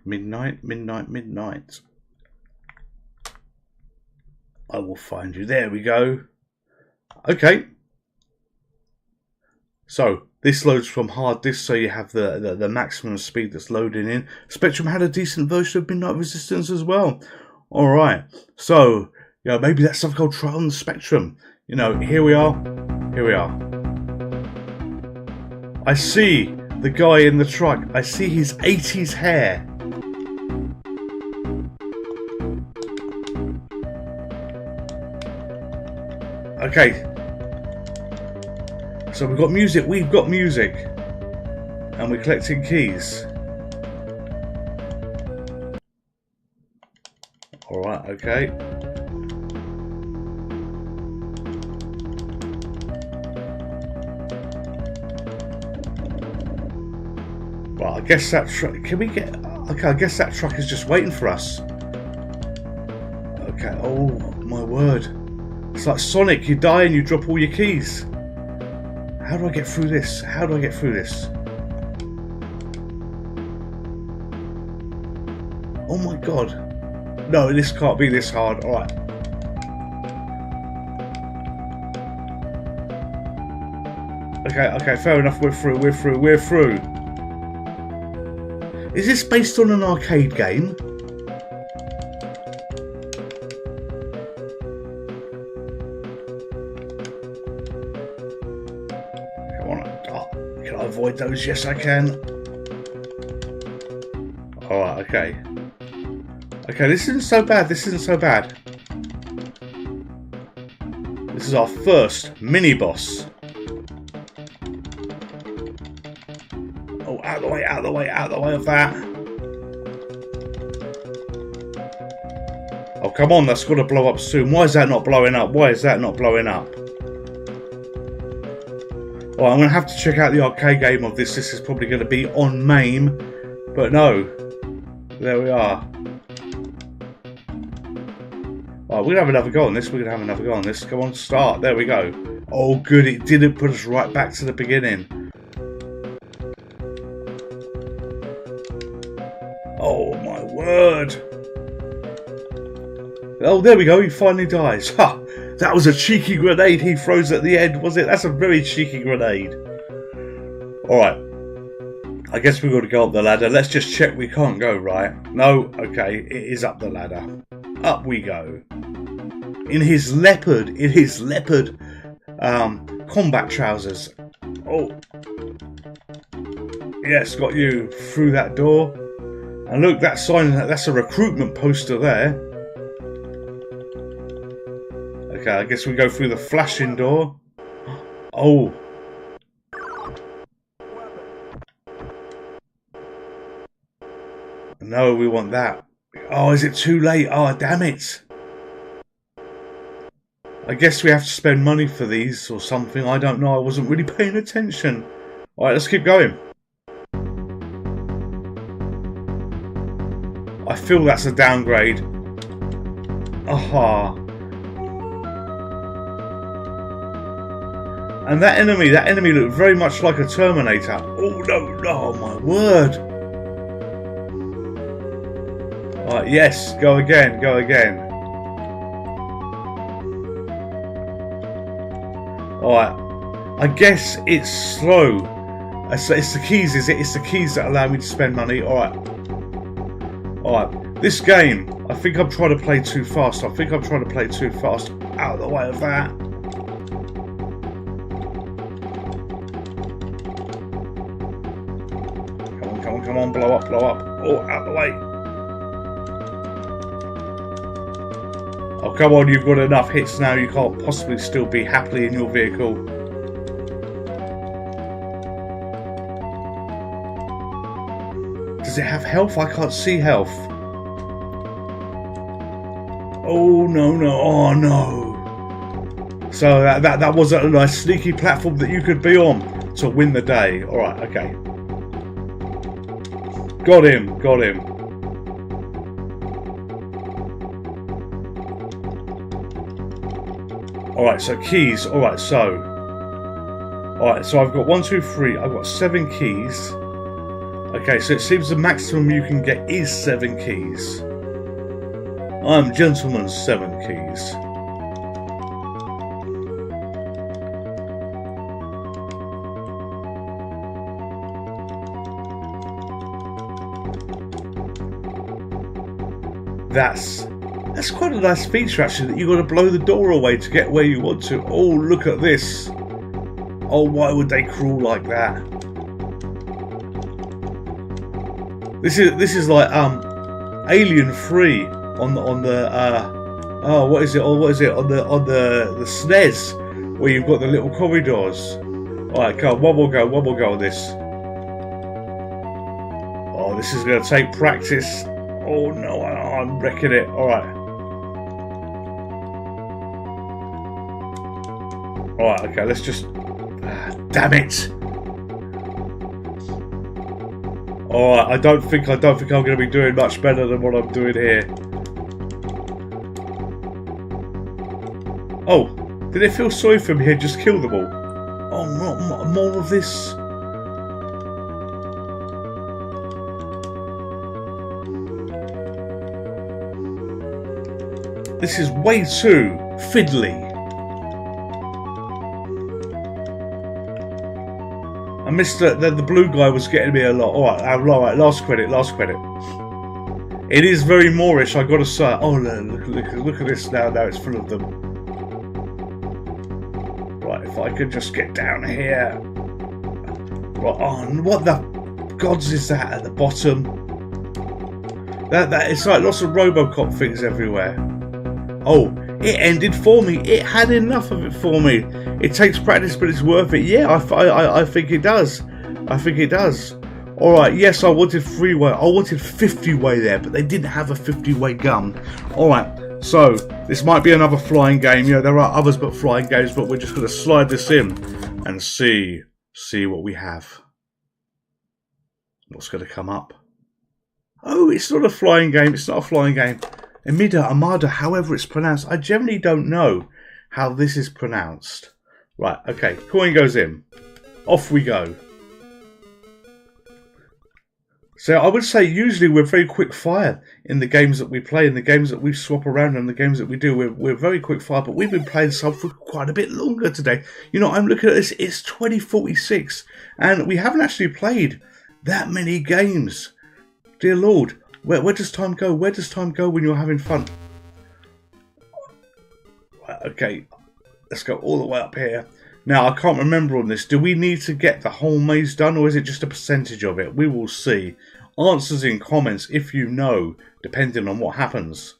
Midnight. I will find you. There we go. Okay. So this loads from hard disk, so you have the maximum speed that's loading in. Spectrum had a decent version of Midnight Resistance as well. All right. So you know, maybe that's something called Trial on the Spectrum. You know, here we are. I see the guy in the truck. I see his 80s hair. Okay, so we've got music. And we're collecting keys. Alright, okay. Well, I guess that truck... Can we get... Okay, I guess that truck is just waiting for us. Okay, oh my word. It's like Sonic, you die and you drop all your keys. How do I get through this? How do I get through this? Oh my god. No, this can't be this hard. Alright. Okay, fair enough. We're through. Is this based on an arcade game? Come on. Oh, can I avoid those? Yes, I can. Alright, okay. Okay, this isn't so bad. This is our first mini-boss. Oh, out of the way of that. Oh, come on, that's got to blow up soon. Why is that not blowing up? Oh, I'm going to have to check out the arcade game of this. This is probably going to be on MAME. But no. There we are. Oh, we're going to have another go on this. Come on, start. There we go. Oh, good. It didn't put us right back to the beginning. Oh, my word. Oh, there we go. He finally dies. Ha! That was a cheeky grenade he throws at the end, was it? That's a very cheeky grenade. Alright. I guess we've got to go up the ladder. Let's just check we can't go, right? No? Okay. It is up the ladder. Up we go. In his leopard combat trousers. Oh. Yes, got you through that door. And look, that sign, that's a recruitment poster there. Okay, I guess we go through the flashing door. Oh. No, we want that. Oh, is it too late? Oh, damn it. I guess we have to spend money for these or something. I don't know. I wasn't really paying attention. Alright, let's keep going. I feel that's a downgrade. Aha. And that enemy looked very much like a Terminator. Oh no, oh my word. Alright, yes, go again. Alright, I guess it's slow. It's the keys, is it? It's the keys that allow me to spend money. Alright, this game, I think I'm trying to play too fast. Out of the way of that. Come on, blow up. Oh, out of the way. Oh, come on, you've got enough hits now. You can't possibly still be happily in your vehicle. Does it have health? I can't see health. Oh, no. Oh, no. So that wasn't a nice sneaky platform that you could be on to win the day. Alright, okay. Got him. Alright, so keys. Alright, so I've got 1, 2, 3. I've got 7 keys. Okay, so it seems the maximum you can get is 7 keys. I'm gentleman, 7 keys. That's quite a nice feature actually, that you've got to blow the door away to get where you want to. Oh, look at this. Oh, why would they crawl like that? This is like Alien 3 on the what is it on the SNES, where you've got the little corridors. Alright, come on, one more go on this. Oh, this is going to take practice. Oh no, I'm wrecking it. Alright. Alright, okay, let's just... damn it! Alright, I don't think I'm going to be doing much better than what I'm doing here. Oh, did it feel sorry for me here? Just kill them all. Oh, more of this. This is way too fiddly. I missed the blue guy was getting me a lot. Alright, last credit. It is very Moorish, I gotta say. Oh, look at this now it's full of them. Right, if I could just get down here. Right, oh, what the gods is that at the bottom? That it's like lots of Robocop things everywhere. Oh, it ended for me. It had enough of it for me. It takes practice, but it's worth it. Yeah, I think it does. I think it does. Alright, yes, I wanted freeway. I wanted 50-way there, but they didn't have a 50-way gun. Alright, so this might be another flying game. You know, there are others but flying games, but we're just going to slide this in and see what we have. What's going to come up? Oh, it's not a flying game. It's not a flying game. Armada, however it's pronounced. I generally don't know how this is pronounced. Right, okay, coin goes in. Off we go. So I would say usually we're very quick fire in the games that we play, in the games that we swap around, and the games that we do. We're very quick fire, but we've been playing some for quite a bit longer today. You know, I'm looking at this, it's 2046, and we haven't actually played that many games. Dear Lord. Where does time go? Where does time go when you're having fun? Right, okay, let's go all the way up here. Now, I can't remember on this. Do we need to get the whole maze done, or is it just a percentage of it? We will see. Answers in comments if you know, depending on what happens.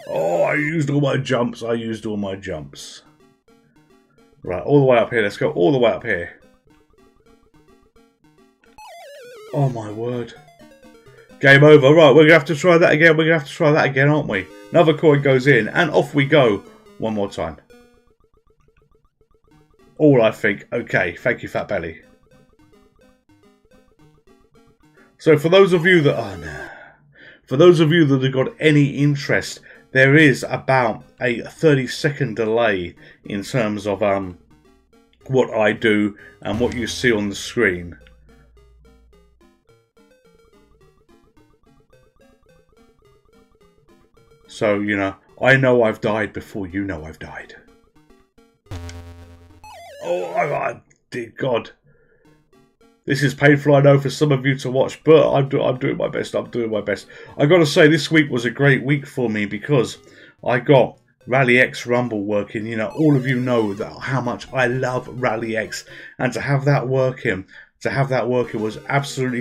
Oh, I used all my jumps. Right, all the way up here. Let's go all the way up here. Oh my word. Game over. Right, we're going to have to try that again. Aren't we? Another coin goes in and off we go. One more time. All I think. Okay, thank you, Fat Belly. So for those of you that... Oh, no. For those of you that have got any interest... There is about a 30-second delay in terms of what I do and what you see on the screen. So, you know I've died before you know I've died. Oh, dear God. This is painful, I know, for some of you to watch, but I'm doing my best. I got to say, this week was a great week for me because I got Rally X Rumble working. You know, all of you know how much I love Rally X, and to have that working was absolutely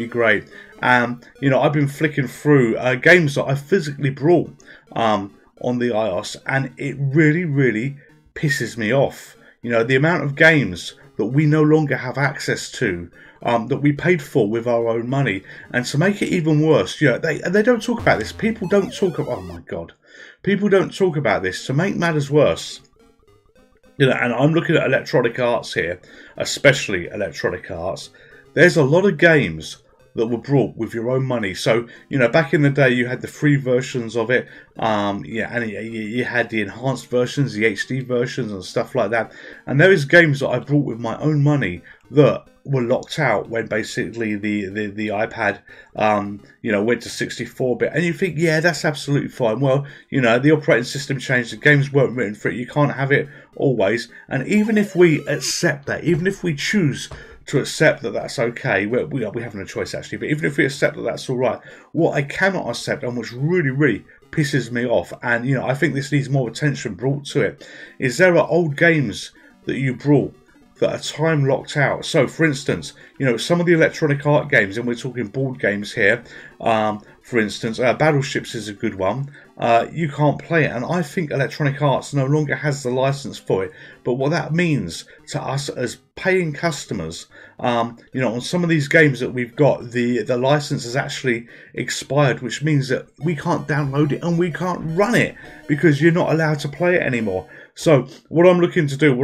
great. You know, I've been flicking through games that I physically brought on the iOS, and it really, really pisses me off. You know, the amount of games that we no longer have access to, that we paid for with our own money. And to make it even worse, you know, they don't talk about this. People don't talk about, oh my God. People don't talk about this. To make matters worse, you know, and I'm looking at Electronic Arts here, especially Electronic Arts. There's a lot of games that were brought with your own money. So, you know, back in the day, you had the free versions of it. Yeah, and you had the enhanced versions, the HD versions and stuff like that. And there is games that I bought with my own money that were locked out when basically the iPad, you know, went to 64-bit. And you think, yeah, that's absolutely fine. Well, you know, the operating system changed. The games weren't written for it. You can't have it always. And even if we accept that, even if we choose to accept that that's okay, we have no choice actually, but even if we accept that that's all right, what I cannot accept, and which really, really pisses me off, and you know, I think this needs more attention brought to it, is there are old games that you brought that are time locked out. So for instance, you know, some of the Electronic Art games, and we're talking board games here, for instance, Battleships is a good one. You can't play it, and I think Electronic Arts no longer has the license for it. But what that means to us as paying customers, you know, on some of these games that we've got, the license has actually expired, which means that we can't download it and we can't run it because you're not allowed to play it anymore. So what I'm looking to do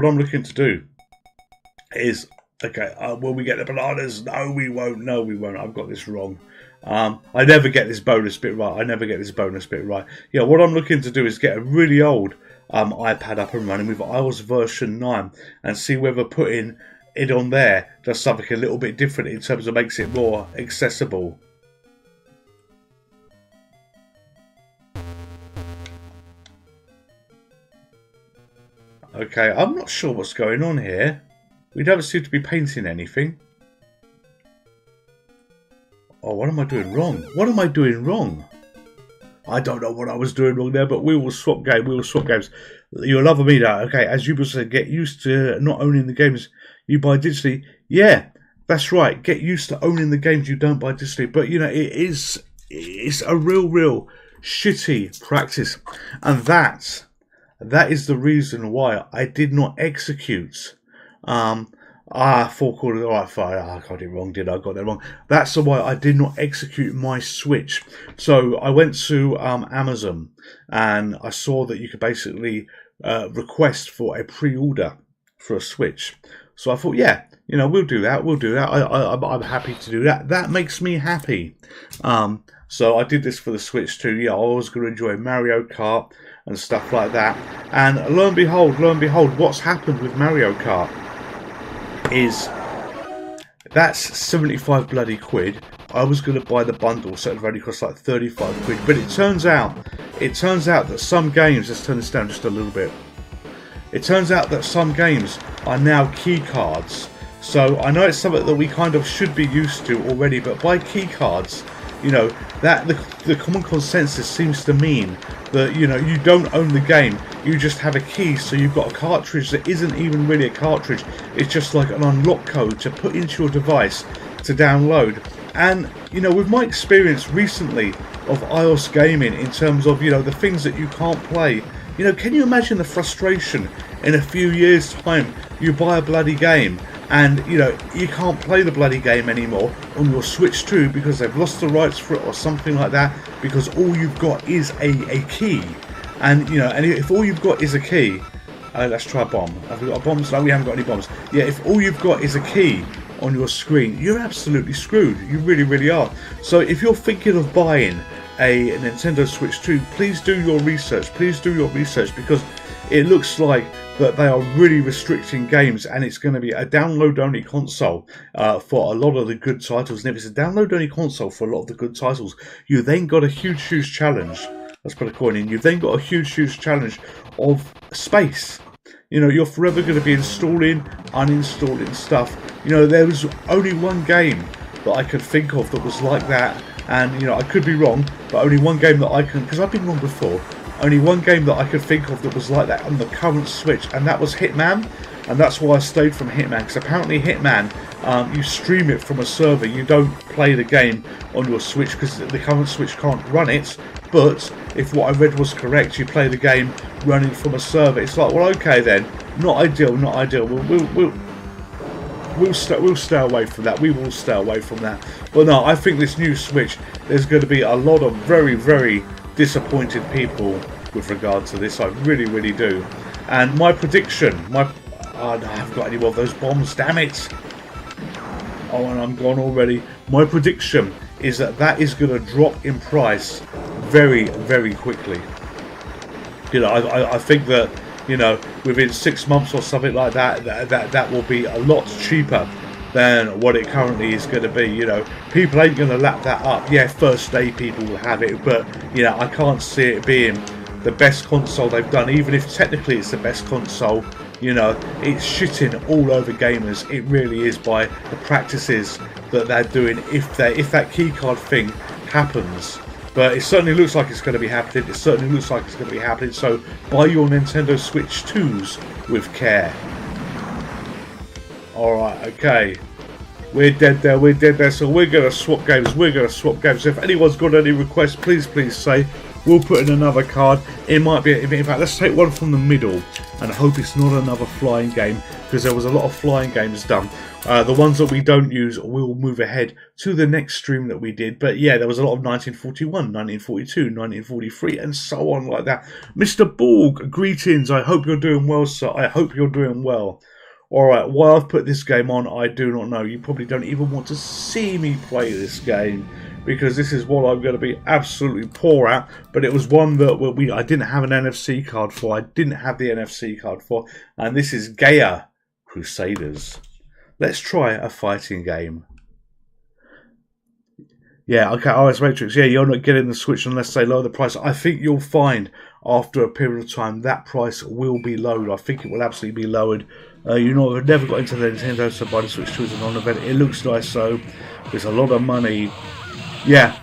is, okay, will we get the bananas? No, we won't. No, we won't. I've got this wrong. I never get this bonus bit right. Yeah, what I'm looking to do is get a really old iPad up and running with iOS version 9 and see whether putting it on there does something a little bit different in terms of makes it more accessible. Okay, I'm not sure what's going on here. We don't seem to be painting anything. Oh, what am I doing wrong? What am I doing wrong? I don't know what I was doing wrong there, but we will swap games. You'll love me now. Okay, as you said, get used to not owning the games you buy digitally. Yeah, that's right. Get used to owning the games you don't buy digitally. But, you know, it's a real shitty practice. And that is the reason why I did not execute 4 quarters. Alright, fine. I got it wrong, did I? Got that wrong. That's why I did not execute my Switch. So I went to Amazon and I saw that you could basically request for a pre-order for a Switch. So I thought, yeah, you know, we'll do that. I'm happy to do that. That makes me happy. So I did this for the Switch too. Yeah, I was going to enjoy Mario Kart and stuff like that. And lo and behold, what's happened with Mario Kart is that's 75 bloody quid. I was going to buy the bundle, so it only cost like 35 quid. But it turns out that some games, let's turn this down just a little bit. It turns out that some games are now key cards. So I know it's something that we kind of should be used to already, but by key cards, you know, that the common consensus seems to mean that, you know, you don't own the game, you just have a key, so you've got a cartridge that isn't even really a cartridge, it's just like an unlock code to put into your device to download. And, you know, with my experience recently of iOS gaming in terms of, you know, the things that you can't play, you know, can you imagine the frustration in a few years' time you buy a bloody game and, you know, you can't play the bloody game anymore on your Switch 2 because they've lost the rights for it or something like that, because all you've got is a key. And, you know, and if all you've got is a key, let's try a bomb. Have we got bombs? No, we haven't got any bombs. Yeah, if all you've got is a key on your screen, you're absolutely screwed. You really are. So if you're thinking of buying a Nintendo Switch 2, please do your research. Because it looks like that they are really restricting games, and it's going to be a download-only console for a lot of the good titles. And if it's a download-only console for a lot of the good titles, you then got a huge challenge. Let's put a coin in. You've then got a huge challenge of space. You know, you're forever going to be installing, uninstalling stuff. You know, there was only one game that I could think of that was like that, and, you know, I could be wrong, but only one game that I can, because I've been wrong before, only one game that I could think of that was like that on the current Switch, and that was Hitman. And that's why I stayed from Hitman, because apparently Hitman, you stream it from a server. You don't play the game on your Switch because the current Switch can't run it. But if what I read was correct, you play the game running from a server. It's like, well, okay then, not ideal. We'll stay away from that. We will stay away from that. But no, I think this new Switch, there's going to be a lot of very disappointed people with regard to this. I really do. And my prediction, oh no, I haven't got any more of those bombs, damn it. Oh, and I'm gone already. My prediction is that is going to drop in price very quickly. You know, I think that, you know, within 6 months or something like that will be a lot cheaper than what it currently is going to be. You know, people ain't going to lap that up. Yeah, first day people will have it, but, you know, I can't see it being the best console they've done, even if technically it's the best console. You know, it's shitting all over gamers. It really is, by the practices that they're doing if that keycard thing happens. But it certainly looks like it's going to be happening. So buy your Nintendo Switch 2s with care. Alright, okay. We're dead there, we're dead there, so we're going to swap games, If anyone's got any requests, please say. We'll put in another card. It might be, in fact, let's take one from the middle, and I hope it's not another flying game, because there was a lot of flying games done. The ones that we don't use, we'll move ahead to the next stream that we did. But yeah, there was a lot of 1941, 1942, 1943, and so on like that. Mr. Borg, greetings. I hope you're doing well, sir. I hope you're doing well. Alright, why I've put this game on, I do not know. You probably don't even want to see me play this game, because this is what I'm going to be absolutely poor at. But it was one that I didn't have an NFC card for. And this is Gaia Crusaders. Let's try a fighting game. Yeah, okay, RS Matrix. Yeah, you're not getting the Switch unless they lower the price. I think you'll find after a period of time that price will be lowered. I think it will absolutely be lowered. I've never got into the Nintendo, so buy the Switch 2 as a non-event. It looks nice, so it's a lot of money. Yeah,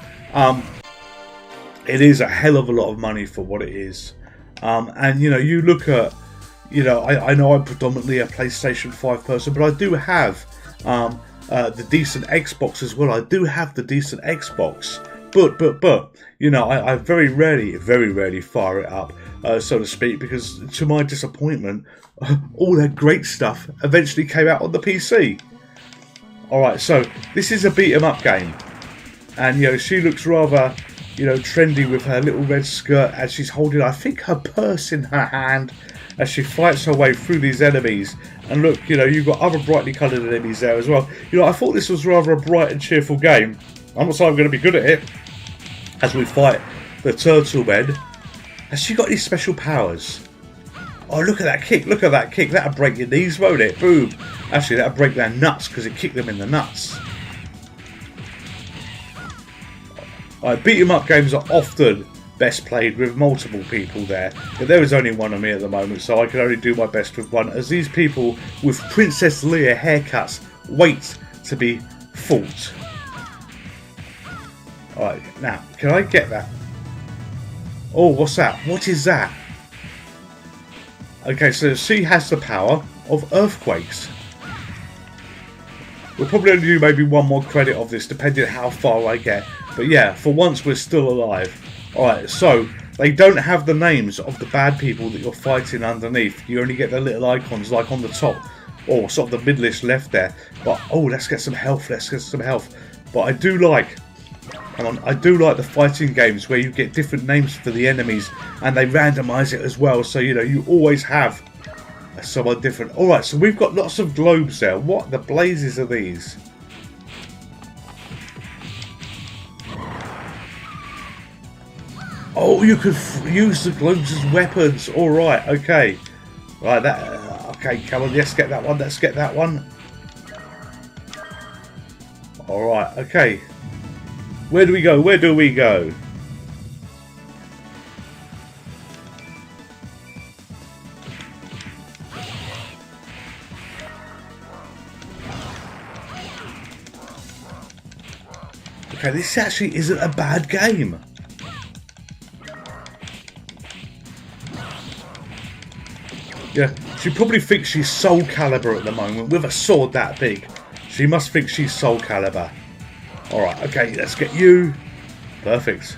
it is a hell of a lot of money for what it is. And you look at, I know I'm predominantly a PlayStation 5 person, but I do have the decent Xbox as well. I do have the decent Xbox, but I very rarely fire it up, so to speak, because to my disappointment, all that great stuff eventually came out on the PC. Alright, so this is a beat 'em up game, and she looks rather trendy with her little red skirt as she's holding, I think, her purse in her hand as she fights her way through these enemies. And look, you've got other brightly coloured enemies there as well. I thought this was rather a bright and cheerful game. I'm not saying I'm going to be good at it, as we fight the turtle men. Has she got any special powers? Oh, look at that kick, That'll break your knees, won't it? Boom. Actually, that'll break their nuts, because it kicked them in the nuts. Alright, beat 'em up games are often best played with multiple people there, but there is only one of me at the moment, so I can only do my best with one, as these people with Princess Leia haircuts wait to be fought. Alright, now, can I get that? Oh, what's that? What is that? Okay, so she has the power of earthquakes. We'll probably only do maybe one more credit of this, depending on how far I get. But yeah, for once we're still alive. Alright, so they don't have the names of the bad people that you're fighting underneath. You only get the little icons like on the top, or sort of the middle-ish left there. But oh, let's get some health, But I do like the fighting games where you get different names for the enemies, and they randomise it as well, so you always have someone different. Alright, so we've got lots of globes there. What the blazes are these? Oh, you could use the globes as weapons. Alright, okay. Right, okay, come on, let's get that one, Alright, okay. Where do we go? Okay, this actually isn't a bad game. Yeah, she probably thinks she's Soul Calibur at the moment with a sword that big. She must think she's Soul Calibur. Alright, okay, let's get you. Perfect.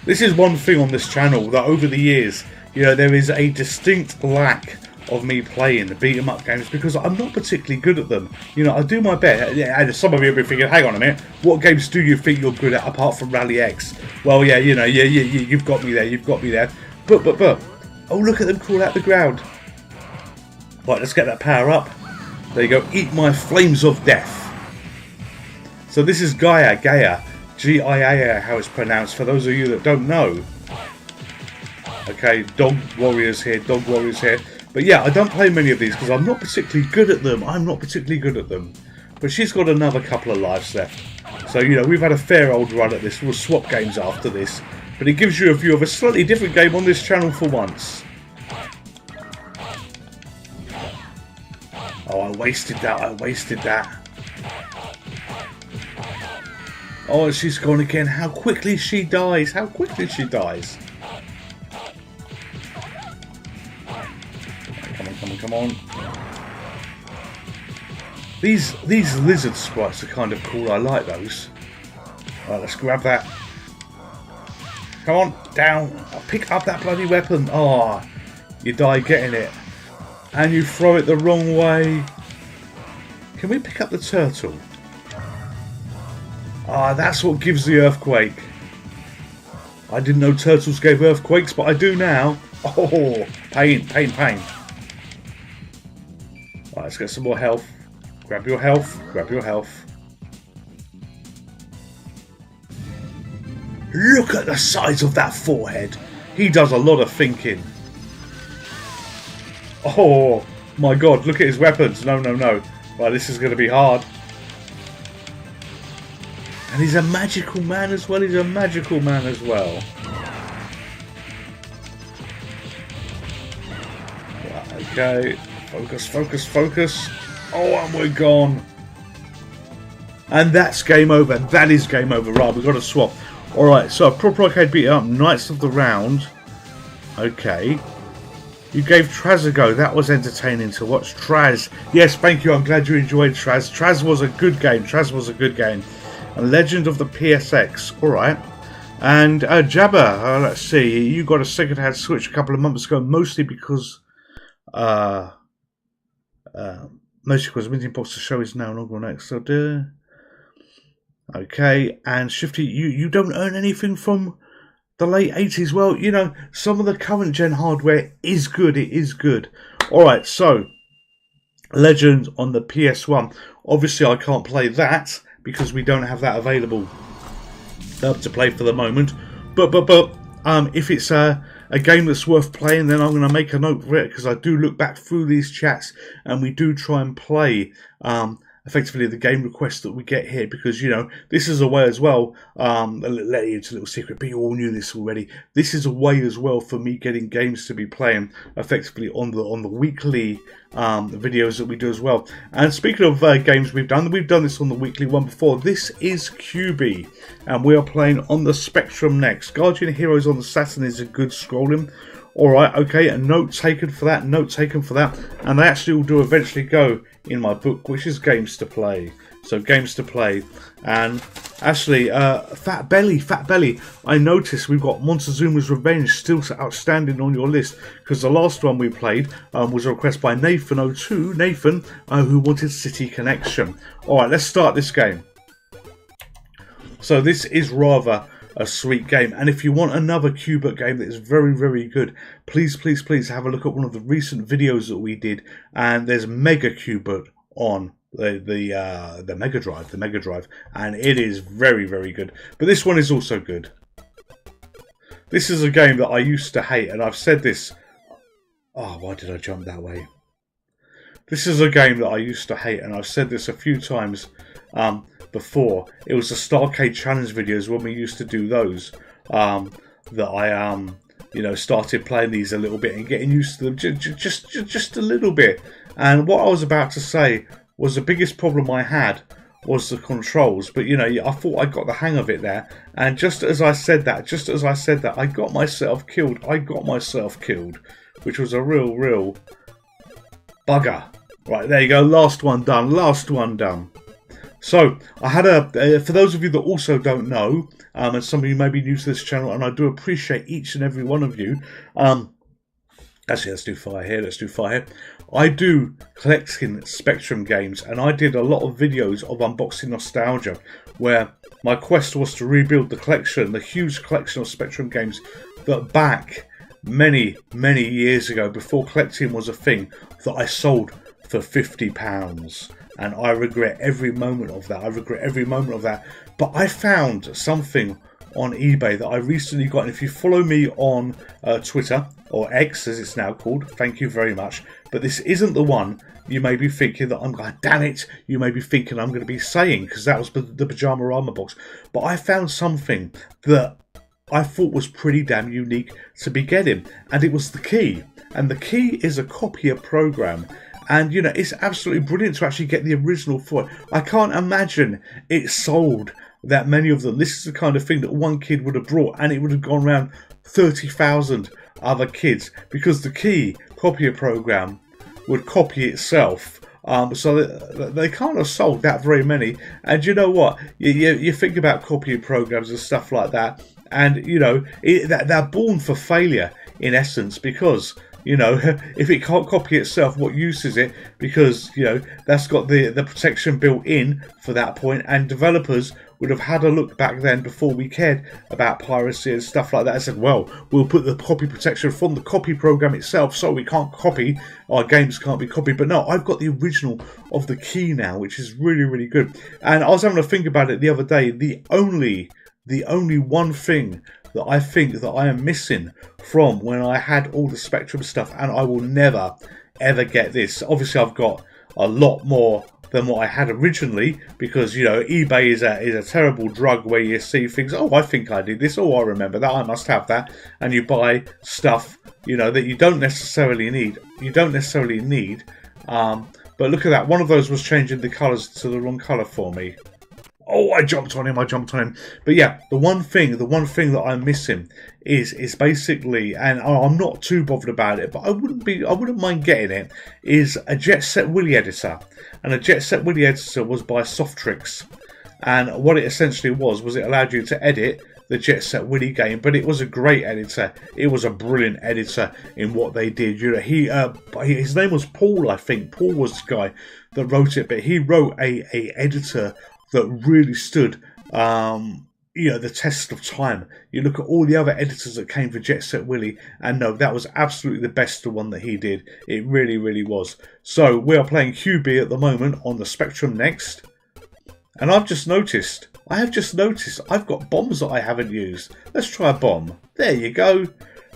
This is one thing on this channel, that over the years, there is a distinct lack of me playing the beat 'em up games, because I'm not particularly good at them. I do my best. And some of you will be thinking, hang on a minute, what games do you think you're good at apart from Rally X? Well, yeah, you've got me there, But, oh, look at them crawl out the ground. Right, let's get that power up. There you go, eat my flames of death. So this is Gaia, G-I-A-A, how it's pronounced, for those of you that don't know. Okay, dog warriors here. But yeah, I don't play many of these because I'm not particularly good at them. But she's got another couple of lives left. So, we've had a fair old run at this. We'll swap games after this. But it gives you a view of a slightly different game on this channel for once. Oh, I wasted that. Oh, she's gone again. How quickly she dies. come on. These lizard sprites are kind of cool. I like those. Right, let's grab that. Come on, down. Pick up that bloody weapon. Oh, you die getting it. And you throw it the wrong way. Can we pick up the turtle? Ah, that's what gives the earthquake. I didn't know turtles gave earthquakes, but I do now. Oh, pain, pain, pain. Right, let's get some more health. Grab your health, grab your health. Look at the size of that forehead. He does a lot of thinking. Oh my god, look at his weapons. No, no, no. Right, this is going to be hard. And he's a magical man as well. He's a magical man as well. Right, okay. Focus, focus, focus. Oh, and we're gone. And that's game over. That is game over. Right, we've got to swap. Alright, so proper arcade beat up. Knights of the Round. Okay. You gave Traz a go. That was entertaining to watch. Traz. Yes, thank you. I'm glad you enjoyed Traz. Traz was a good game. Traz was a good game. A Legend of the PSX. Alright. And Jabba. Let's see. You got a second-hand Switch a couple of months ago. Mostly because... Missing Box to show is now longer on X. So, okay. And Shifty, you don't earn anything from... the late 80s. Well, you know, some of the current gen hardware is good. It is good. Alright, so Legend on the PS1. Obviously, I can't play that because we don't have that available to play for the moment. But if it's a game that's worth playing, then I'm going to make a note for it because I do look back through these chats and we do try and play effectively the game requests that we get here, because you know this is a way as well. Let you into a little secret, but you all knew this already. This is a way as well for me getting games to be playing effectively on the weekly videos that we do as well. And speaking of games we've done this on the weekly one before. This is QB, and we are playing on the Spectrum next. Guardian Heroes on the Saturn is a good scrolling. Alright, okay, a note taken for that, and they actually will do eventually go in my book, which is Games to Play. So, Games to Play. And actually, Fat Belly, I noticed we've got Montezuma's Revenge still outstanding on your list, because the last one we played was a request by Nathan02, Nathan, who wanted City Connection. Alright, let's start this game. So, this is rather a sweet game, and if you want another Qbert game that is very, very good, please have a look at one of the recent videos that we did. And there's Mega Qbert on the Mega Drive, and it is very, very good. But this one is also good. This is a game that I used to hate, and I've said this. Oh, why did I jump that way? This is a game that I used to hate, and I've said this a few times. Before, it was the Starcade Challenge videos when we used to do those, that I you know, started playing these a little bit and getting used to them just a little bit. And what I was about to say was the biggest problem I had was the controls, but you know, I thought I got the hang of it there, and just as I said that, I got myself killed. Which was a real bugger. Right, there you go, last one done. So, I had for those of you that also don't know, and some of you may be new to this channel, and I do appreciate each and every one of you. Actually, let's do fire here. I do collecting Spectrum games, and I did a lot of videos of unboxing nostalgia, where my quest was to rebuild the collection, the huge collection of Spectrum games that back many years ago, before collecting was a thing, that I sold for £50. And I regret every moment of that. But I found something on eBay that I recently got. And if you follow me on Twitter, or X as it's now called, thank you very much. But this isn't the one you may be thinking that I'm going, damn it, you may be thinking I'm going to be saying, because that was the Pyjama Armor box. But I found something that I thought was pretty damn unique to be getting. And it was the key. And the key is a copier program. And, you know, it's absolutely brilliant to actually get the original for it. I can't imagine it sold that many of them. This is the kind of thing that one kid would have brought, and it would have gone around 30,000 other kids, because the key copier program would copy itself. So they can't have sold that very many. And you know what? You think about copying programs and stuff like that, and you know they're born for failure in essence, because you know if it can't copy itself, what use is it? Because you know that's got the protection built in for that point, and developers would have had a look back then before we cared about piracy and stuff like that and said, well, we'll put the copy protection from the copy program itself so we can't copy, our games can't be copied. But no, I've got the original of the key now, which is really, really good. And I was having to think about it the other day. The only one thing that I think that I am missing from when I had all the Spectrum stuff, and I will never, ever get this. Obviously, I've got a lot more than what I had originally, because you know eBay is a terrible drug where you see things, oh, I think I did this, oh, I remember that, I must have that, and you buy stuff you know that you don't necessarily need. But look at that, one of those was changing the colours to the wrong colour for me. Oh, I jumped on him. But yeah, the one thing that I'm missing is basically, and I'm not too bothered about it, but I wouldn't mind getting it, is a Jet Set Willy editor. And a Jet Set Willy editor was by Softrix. And what it essentially was it allowed you to edit the Jet Set Willy game, but it was a great editor. It was a brilliant editor in what they did. You know, his name was Paul, I think. Paul was the guy that wrote it, but he wrote a editor that really stood, you know, the test of time. You look at all the other editors that came for Jet Set Willy, and no, that was absolutely the best one that he did. It really, really was. So we are playing QB at the moment on the Spectrum Next, and I've just noticed I've got bombs that I haven't used. Let's try a bomb. There you go.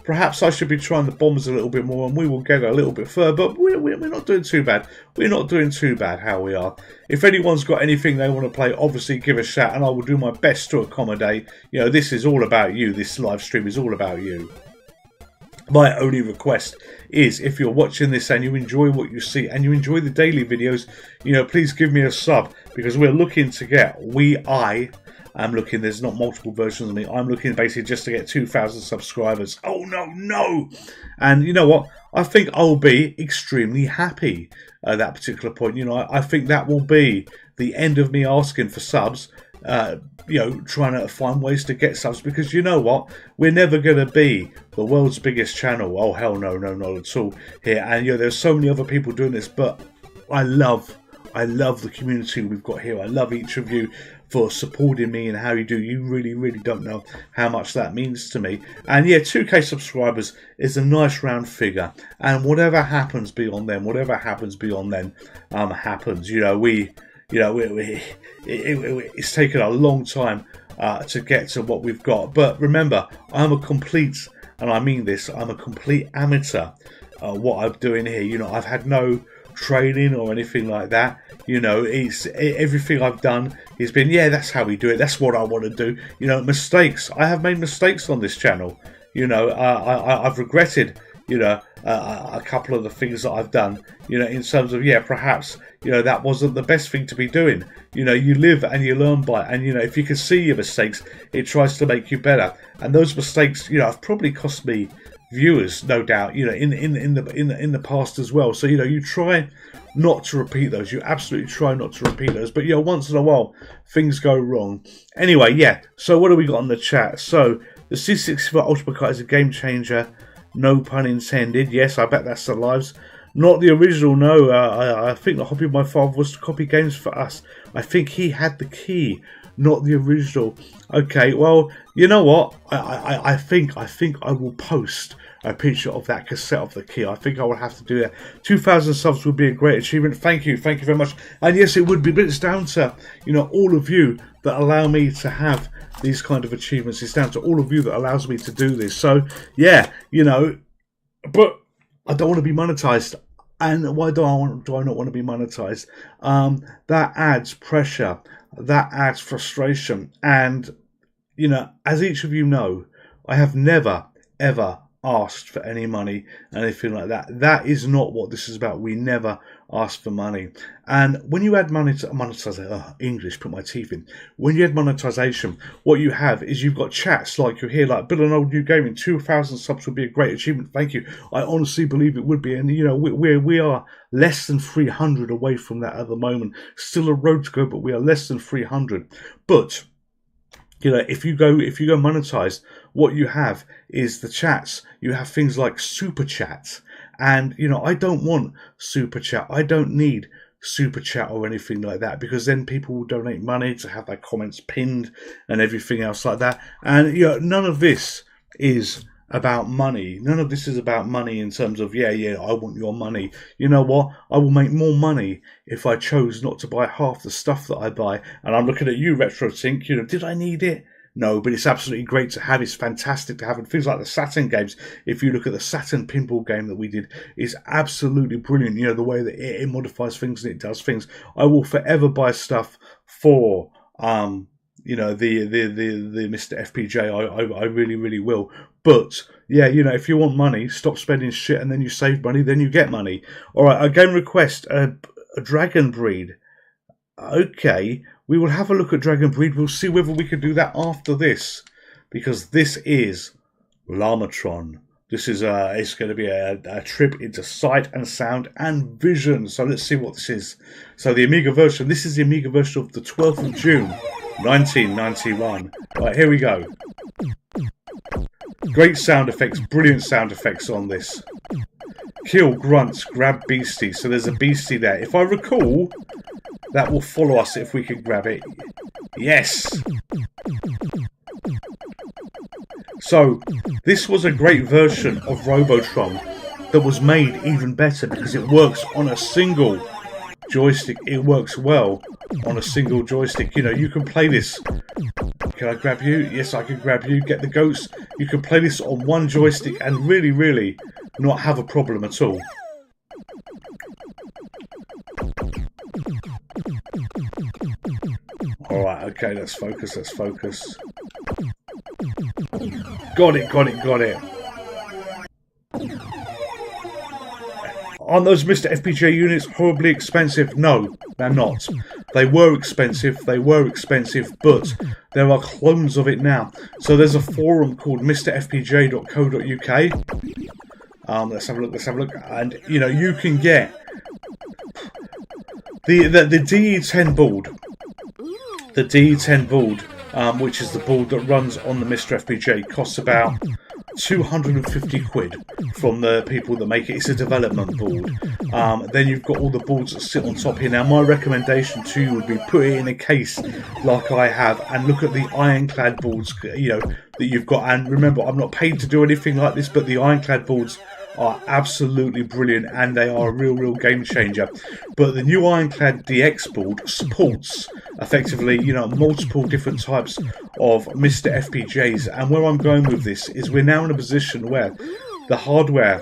Perhaps I should be trying the bombs a little bit more, and we will get a little bit further, but we're not doing too bad. We're not doing too bad how we are. If anyone's got anything they want to play, obviously give a shout, and I will do my best to accommodate. You know, this is all about you. This live stream is all about you. My only request is, if you're watching this and you enjoy what you see and you enjoy the daily videos, you know, please give me a sub, because we're looking to get, I'm looking, there's not multiple versions of me, I'm looking basically just to get 2,000 subscribers. Oh no! And you know what? I think I'll be extremely happy at that particular point. You know, I think that will be the end of me asking for subs, you know, trying to find ways to get subs, because you know what? We're never going to be the world's biggest channel. Oh, hell no, not at all here. And, you know, there's so many other people doing this, but I love the community we've got here. I love each of you for supporting me and how you do. You really, really don't know how much that means to me. And yeah, 2K subscribers is a nice round figure. And whatever happens beyond then, happens. You know, it's taken a long time to get to what we've got. But remember, I'm a complete, and I mean this, I'm a complete amateur what I'm doing here. You know, I've had no training or anything like that. You know, everything I've done has been, yeah, that's how we do it, that's what I want to do. You know, mistakes, I have made mistakes on this channel. You know, I've regretted, you know, a couple of the things that I've done, you know, in terms of, yeah, perhaps, you know, that wasn't the best thing to be doing. You know, you live and you learn by it, and you know, if you can see your mistakes, it tries to make you better. And those mistakes, you know, have probably cost me viewers, no doubt, you know, in the past as well. So, you know, you try not to repeat those. You absolutely try not to repeat those. But, you know, once in a while, things go wrong. Anyway, yeah, so what do we got on the chat? So, the C64 Ultimate Cut is a game changer. No pun intended. Yes, I bet that's the lives. Not the original, no. I think the hobby of my father was to copy games for us. I think he had the key, not the original. Okay, well, you know what? I think I will post a picture of that cassette of the key. I think I will have to do that. 2,000 subs would be a great achievement. Thank you very much. And yes, it would be, but it's down to, you know, all of you that allow me to have these kind of achievements. It's down to all of you that allows me to do this. So yeah, you know, but I don't want to be monetized. And why do I not want to be monetized? That adds pressure, that adds frustration, and you know, as each of you know, I have never ever asked for any money, anything like that. That is not what this is about. We never ask for money. And when you add money to monetization, English, put my teeth in. When you add monetization, what you have is you've got chats like you're here, like Bill and Old New Gaming, 2,000 subs would be a great achievement. Thank you. I honestly believe it would be. And you know, we are less than 300 away from that at the moment. Still a road to go, but we are less than 300. But you know, if you go monetized, what you have is the chats. You have things like super chats, and you know, I don't want super chat. I don't need super chat or anything like that, because then people will donate money to have their comments pinned and everything else like that. And you know, none of this is about money. None of this is about money in terms of, yeah, I want your money. You know what? I will make more money if I chose not to buy half the stuff that I buy. And I'm looking at you, RetroTink. You know, did I need it? No, but it's absolutely great to have. It's fantastic to have. And things like the Saturn games, if you look at the Saturn pinball game that we did, is absolutely brilliant. You know, the way that it modifies things and it does things. I will forever buy stuff for you know, the Mr. FPJ. I really, really will. But yeah, you know, if you want money, stop spending shit, and then you save money, then you get money. All right, again, request a dragon breed. Okay, we will have a look at dragon breed. We'll see whether we can do that after this, because this is Lamatron. This is it's going to be a trip into sight and sound and vision. So let's see what this is. So the Amiga version. This is the Amiga version of the 12th of June, 1991. Right, here we go. Great sound effects, brilliant sound effects on this. Kill, grunts, grab beastie. So there's a beastie there. If I recall, that will follow us if we can grab it. Yes! So, this was a great version of Robotron that was made even better because it works on a single joystick. It works well on a single joystick. You know, you can play this. Can I grab you? Yes, I can grab you. Get the goats. You can play this on one joystick and really, really not have a problem at all. Alright, okay, let's focus, let's focus. Got it, got it, got it. Aren't those Mr. FPJ units horribly expensive? No, they're not. They were expensive, but there are clones of it now. So there's a forum called mrfpj.co.uk. Let's have a look, and you know, you can get the DE10 board. The DE10 board, which is the board that runs on the Mr. FPJ, costs about 250 quid from the people that make it. It's a development board. Then you've got all the boards that sit on top here. Now, my recommendation to you would be put it in a case like I have and look at the ironclad boards, you know, that you've got. And remember, I'm not paid to do anything like this, but the ironclad boards are absolutely brilliant and they are a real game changer. But the new Ironclad DX board supports effectively, you know, multiple different types of Mr. FPJs. And where I'm going with this is we're now in a position where the hardware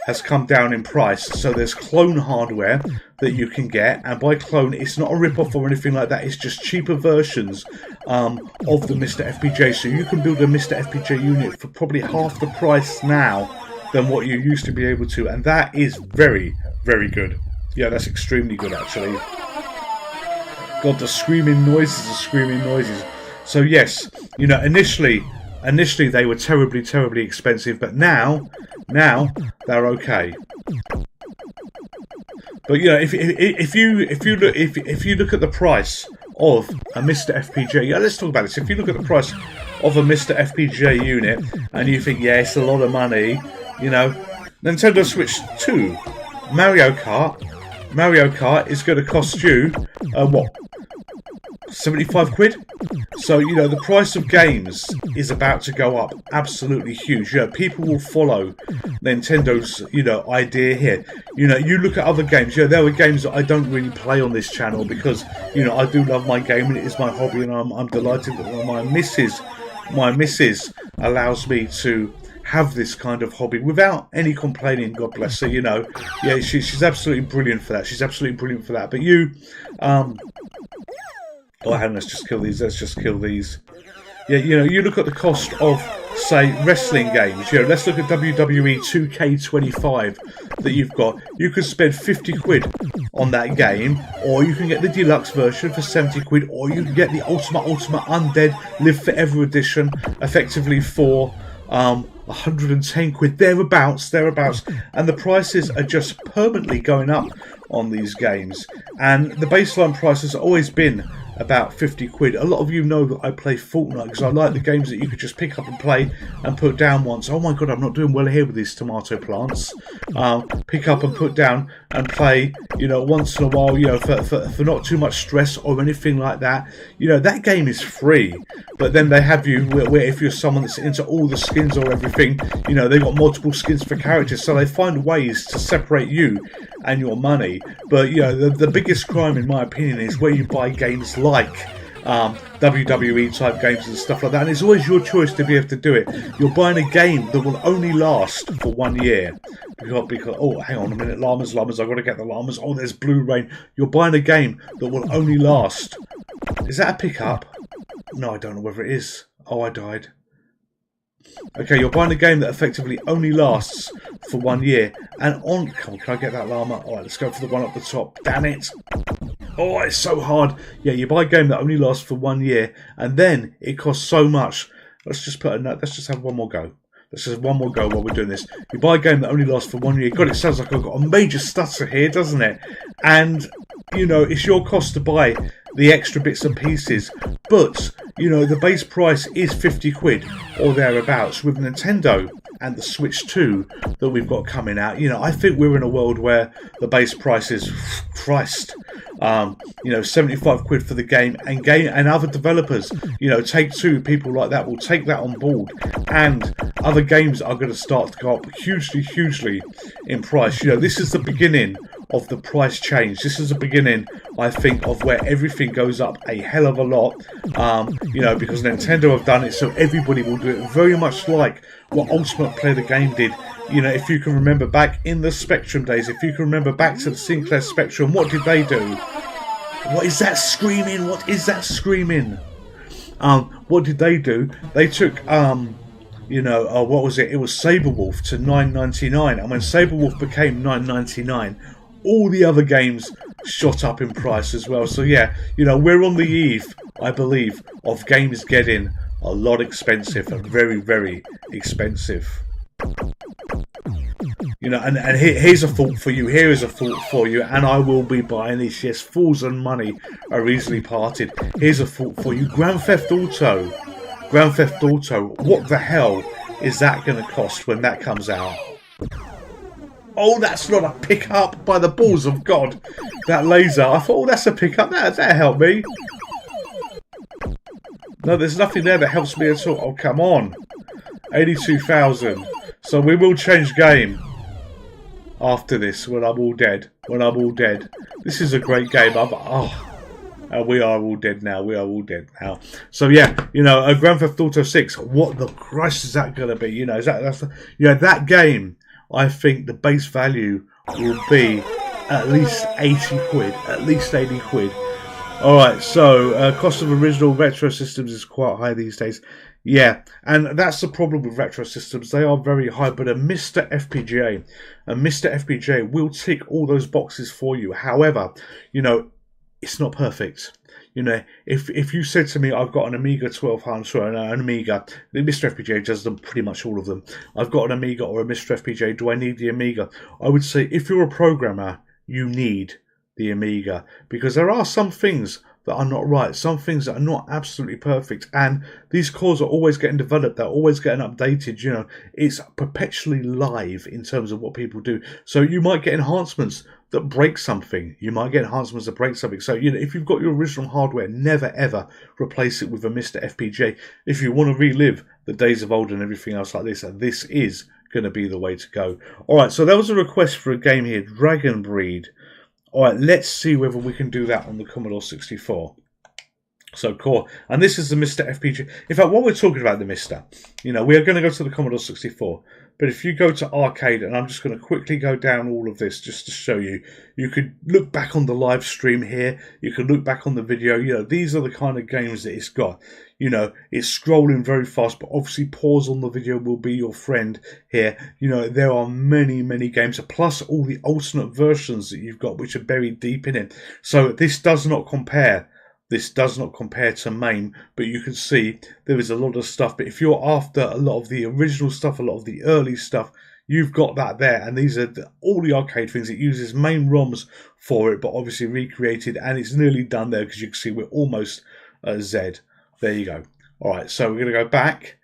has come down in price. So there's clone hardware that you can get, and by clone, it's not a rip-off or anything like that. It's just cheaper versions of the Mr. FPJ. So you can build a Mr. FPJ unit for probably half the price now than what you used to be able to, and that is very good. Yeah, that's extremely good actually. God, the screaming noises. So yes, you know, initially they were terribly expensive, but now they're okay. But you know, if you look at the price of a Mr. FPJ, yeah, let's talk about this. If you look at the price of a Mr. FPJ unit and you think, yeah, it's a lot of money, you know, Nintendo Switch 2 Mario Kart is going to cost you what, 75 quid? So, you know, the price of games is about to go up absolutely huge. You know, people will follow Nintendo's, you know, idea here. You know, you look at other games. You know, there are games that I don't really play on this channel because, you know, I do love my game and it is my hobby, and I'm delighted that my missus allows me to have this kind of hobby without any complaining. God bless her. You know, yeah, she's absolutely brilliant for that. She's absolutely brilliant for that. But you, oh, hang on, let's just kill these. Yeah, you know, you look at the cost of, say, wrestling games. You know, let's look at WWE 2K25 that you've got. You could spend 50 quid on that game, or you can get the deluxe version for 70 quid, or you can get the Ultimate Undead Live Forever edition, effectively for 110 quid, thereabouts, and the prices are just permanently going up on these games, and the baseline price has always been about 50 quid. A lot of you know that I play Fortnite because I like the games that you could just pick up and play and put down once. Oh my god, I'm not doing well here with these tomato plants. Pick up and put down and play, you know, once in a while, you know, for not too much stress or anything like that. You know, that game is free, but then they have you where if you're someone that's into all the skins or everything, you know, they've got multiple skins for characters, so they find ways to separate you and your money. But, you know, the biggest crime, in my opinion, is where you buy games like WWE type games and stuff like that, and it's always your choice to be able to do it. You're buying a game that will only last for 1 year because oh, hang on a minute, llamas, I've got to get the llamas. Oh, there's Blue Rain. You're buying a game that will only last. Is that a pickup? No, I don't know whether it is. Oh, I died. Okay, you're buying a game that effectively only lasts for 1 year, and on. Come on, can I get that llama? All right, let's go for the one up the top. Damn it! Oh, it's so hard. Yeah, you buy a game that only lasts for 1 year, and then it costs so much. Let's just put a note. Let's just have one more go. Let's just have one more go while we're doing this. You buy a game that only lasts for 1 year. God, it sounds like I've got a major stutter here, doesn't it? And, you know, it's your cost to buy the extra bits and pieces. But, you know, the base price is 50 quid or thereabouts with Nintendo and the Switch 2 that we've got coming out. You know, I think we're in a world where the base price is Christ. You know, 75 quid for the game, and other developers, you know, Take-Two, people like that will take that on board, and other games are going to start to go up hugely in price. You know, this is the beginning of the price change. This is the beginning, I think, of where everything goes up a hell of a lot, you know, because Nintendo have done it, so everybody will do it, very much like what Ultimate Play the Game did. You know, if you can remember back in the Spectrum days, if you can remember back to the Sinclair Spectrum, what did they do? What is that screaming? What is that screaming? What did they do? They took, you know, what was it? It was Saberwolf to $9.99, and when Saberwolf became $9.99, all the other games shot up in price as well. So yeah, you know, we're on the eve, I believe, of games getting a lot expensive, and very expensive. You know, and here's a thought for you. Here is a thought for you, and I will be buying this. Yes, fools and money are easily parted. Here's a thought for you. Grand Theft Auto. What the hell is that going to cost when that comes out? Oh, that's not a pickup, by the balls of God. That laser. I thought, oh, that's a pickup. That helped me. No, there's nothing there that helps me at all. Oh, come on. 82,000. So we will change game after this when I'm all dead. This is a great game. We are all dead now. So yeah, you know, Grand Theft Auto 6. What the Christ is that going to be? You know, that game. I think the base value will be at least 80 quid. Alright, so cost of original retro systems is quite high these days. Yeah, and that's the problem with retro systems. They are very high, but a Mr. FPGA will tick all those boxes for you. However, you know, it's not perfect. You know, if you said to me, I've got an Amiga 1200, an Amiga, the Mr. FPGA does them, pretty much all of them. I've got an Amiga or a Mr. FPGA, do I need the Amiga? I would say if you're a programmer, you need the Amiga, because there are some things that are not right, some things that are not absolutely perfect, and these cores are always getting developed, they're always getting updated. You know, it's perpetually live in terms of what people do, so you might get enhancements that break something, so you know, if you've got your original hardware, never ever replace it with a Mr. FPGA. If you want to relive the days of old and everything else like this, and this is going to be the way to go. Alright, so there was a request for a game here, Dragon Breed. Alright, let's see whether we can do that on the Commodore 64. So cool. And this is the Mr. FPGA. In fact, while we're talking about the Mr., you know, we are going to go to the Commodore 64. But if you go to arcade, and I'm just going to quickly go down all of this just to show you, you could look back on the live stream here, you could look back on the video, you know, these are the kind of games that it's got. You know, it's scrolling very fast, but obviously pause on the video will be your friend here. You know, there are many, many games, plus all the alternate versions that you've got, which are buried deep in it. So this does not compare. This does not compare to MAME, but you can see there is a lot of stuff. But if you're after a lot of the original stuff, a lot of the early stuff, you've got that there. And these are all the arcade things. It uses MAME ROMs for it, but obviously recreated. And it's nearly done there because you can see we're almost at Z. There you go. All right, so we're going to go back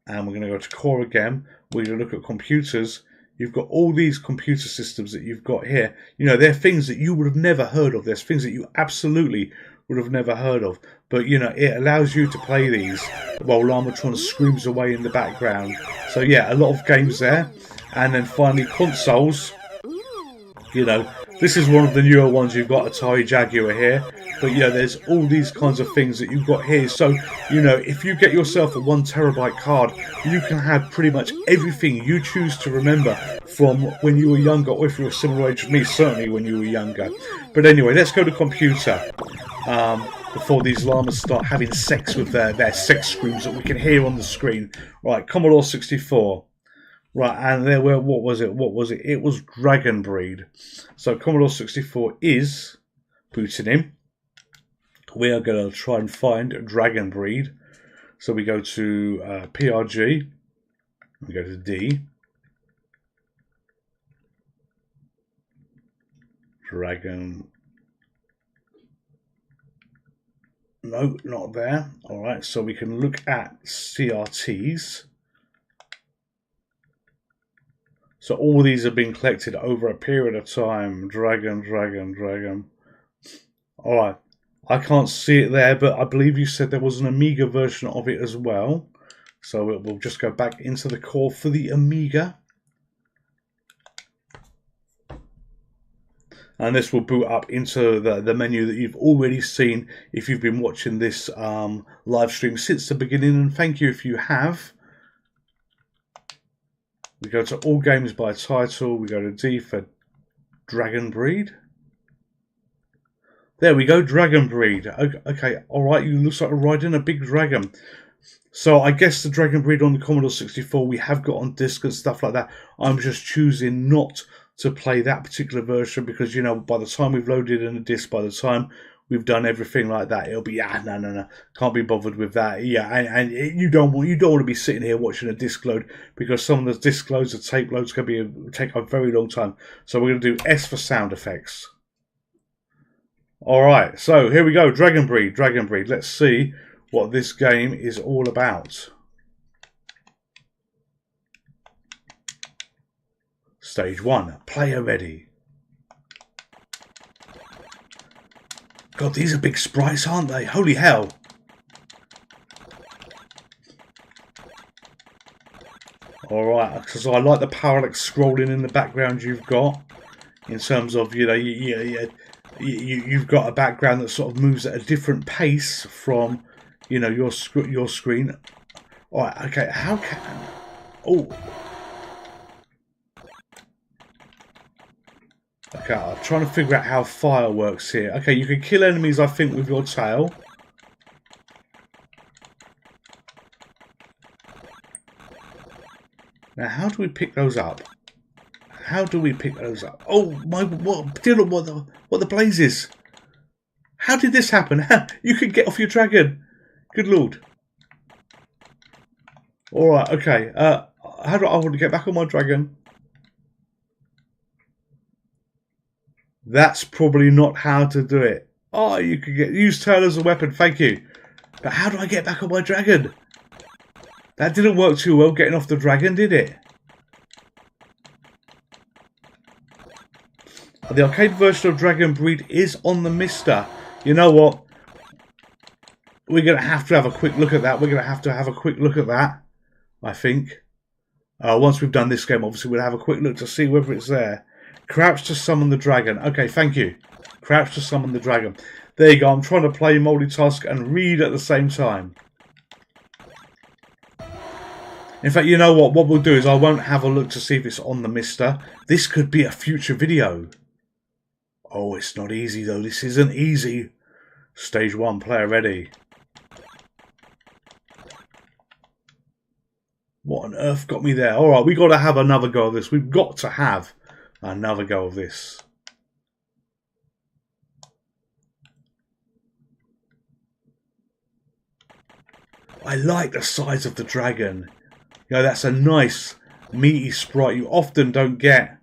and we're going to go to core again. We're going to look at computers. You've got all these computer systems that you've got here. You know, they're things that you would have never heard of. There's things that you absolutely would have never heard of. But, you know, it allows you to play these while Llamatron screams away in the background. So, yeah, a lot of games there. And then finally, consoles. You know, this is one of the newer ones. You've got Atari Jaguar here. But, yeah, there's all these kinds of things that you've got here. So, you know, if you get yourself a 1 terabyte card, you can have pretty much everything you choose to remember from when you were younger, or if you're a similar age to me, certainly when you were younger. But anyway, let's go to computer. Before these llamas start having sex with their sex screams that we can hear on the screen. Right, Commodore 64. Right, and there were, what was it? It was Dragon Breed. So Commodore 64 is booting in. We are going to try and find Dragon Breed. So we go to PRG. We go to D. Dragon. No, not there. All right, so we can look at CRTs. So all these have been collected over a period of time. Dragon. All right. I can't see it there, but I believe you said there was an Amiga version of it as well. So we'll just go back into the core for the Amiga. And this will boot up into the menu that you've already seen if you've been watching this live stream since the beginning. And thank you if you have. We go to all games by title. We go to D for Dragon Breed. There we go, Dragon Breed. Okay, all right, you look like you're riding a big dragon. So I guess the Dragon Breed on the Commodore 64 we have got on disc and stuff like that. I'm just choosing not to play that particular version because, you know, by the time we've loaded in a disc, by the time we've done everything like that, it'll be, no, can't be bothered with that. Yeah, and you don't want to be sitting here watching a disc load because some of the disc loads or tape loads can take a very long time. So we're going to do S for sound effects. All right, so here we go, Dragon Breed. Let's see what this game is all about. Stage 1, player ready. God, these are big sprites, aren't they? Holy hell. All right, because I like the parallax scrolling in the background you've got. In terms of, you know, you've got a background that sort of moves at a different pace from, you know, your screen. All right, okay, how can... Oh. Okay, I'm trying to figure out how fire works here. Okay, you can kill enemies, I think, with your tail. Now, how do we pick those up? Oh my! What the blazes? How did this happen? You can get off your dragon. Good lord! All right, okay. How do I want to get back on my dragon? That's probably not how to do it. Oh, you can use tail as a weapon. Thank you. But how do I get back on my dragon? That didn't work too well. Getting off the dragon, did it? The arcade version of Dragon Breed is on the Mister. You know what? We're going to have a quick look at that. I think. Once we've done this game, obviously, we'll have a quick look to see whether it's there. Crouch to summon the dragon. Okay, thank you. Crouch to summon the dragon. There you go. I'm trying to play multitask and read at the same time. In fact, you know what? What we'll do is I won't have a look to see if it's on the Mister. This could be a future video. Oh, it's not easy though. This isn't easy. Stage 1, player ready. What on earth got me there? Alright, we got to have another go of this. We've got to have another go of this. I like the size of the dragon. You know, that's a nice, meaty sprite. You often don't get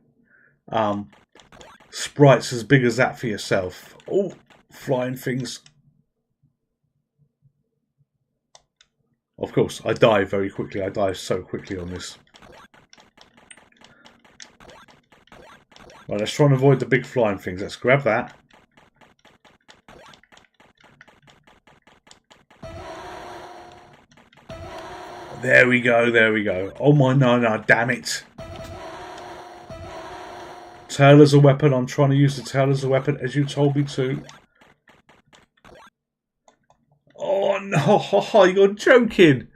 sprites as big as that for yourself. Oh, flying things. Of course, I die very quickly. I die so quickly on this. Right, let's try and avoid the big flying things. Let's grab that. There we go, there we go. Oh my, no, damn it. Tail as a weapon. I'm trying to use the tail as a weapon as you told me to. Oh no, you're joking.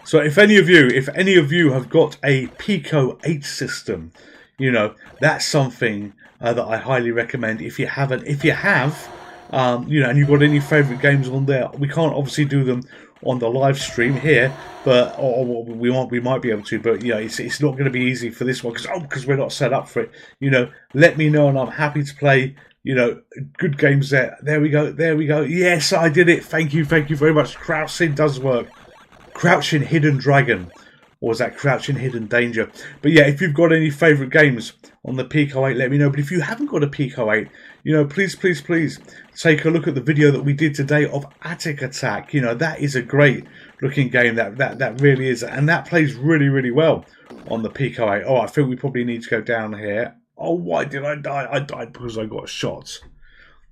So if any of you have got a Pico 8 system, you know, that's something that I highly recommend. If you haven't, if you have, you know, and you've got any favourite games on there, we can't obviously do them on the live stream here, but we might be able to, but you know, it's not going to be easy for this one because we're not set up for it. You know, let me know and I'm happy to play. You know, good games there. There we go. There we go. Yes, I did it. Thank you very much. Crouching does work. Crouching Hidden Dragon. Or was that Crouching Hidden Danger? But yeah, if you've got any favourite games on the Pico 8, let me know. But if you haven't got a Pico 8, you know, please take a look at the video that we did today of Attic Attack. You know, that is a great looking game. That really is. And that plays really well on the Pico 8. Oh, I think we probably need to go down here. Oh, why did I die? I died because I got shot.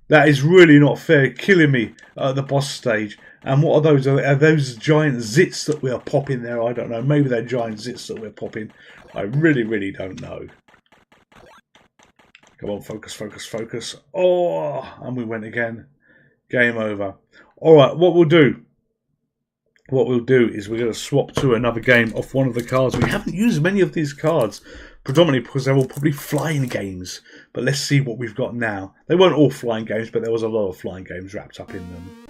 That is really not fair, killing me at the boss stage. And what are those? Are those giant zits that we are popping there? I don't know. Maybe they're giant zits that we're popping. I really don't know. Come on, focus. Oh, and we went again. Game over. All right, what we'll do is we're going to swap to another game off one of the cards. We haven't used many of these cards, predominantly because they're all probably flying games. But let's see what we've got now. They weren't all flying games, but there was a lot of flying games wrapped up in them.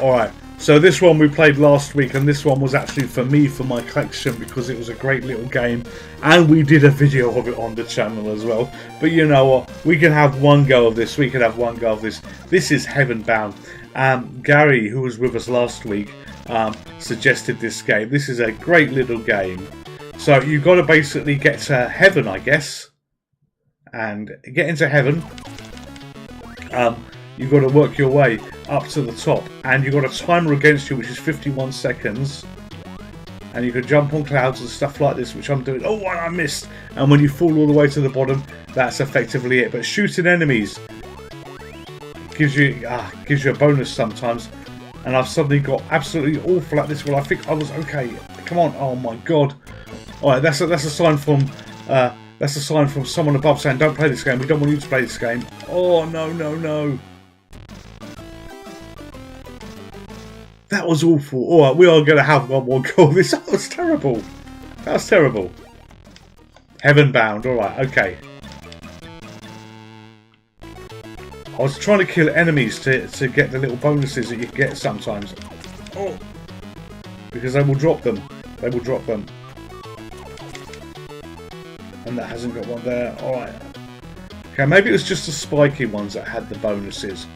Alright, so this one we played last week, and this one was actually for me, for my collection, because it was a great little game, and we did a video of it on the channel as well. But you know what, we can have one go of this, This is Heaven Bound. Gary, who was with us last week, suggested this game. This is a great little game. So you've got to basically get to heaven, I guess, and get into heaven. You've got to work your way up to the top, and you've got a timer against you which is 51 seconds, and you can jump on clouds and stuff like this, which I'm doing. Oh, I missed. And when you fall all the way to the bottom, that's effectively it. But shooting enemies gives you a bonus sometimes, and I've suddenly got absolutely awful at this. Well, I think I was okay. Come on. Oh my god. Alright, that's a sign from someone above saying don't play this game, we don't want you to play this game. Oh no. That was awful. Alright, we are going to have one more go. That was terrible. Heaven Bound. Alright, okay. I was trying to kill enemies to get the little bonuses that you get sometimes. Oh. Because they will drop them. And that hasn't got one there. Alright. Okay, maybe it was just the spiky ones that had the bonuses.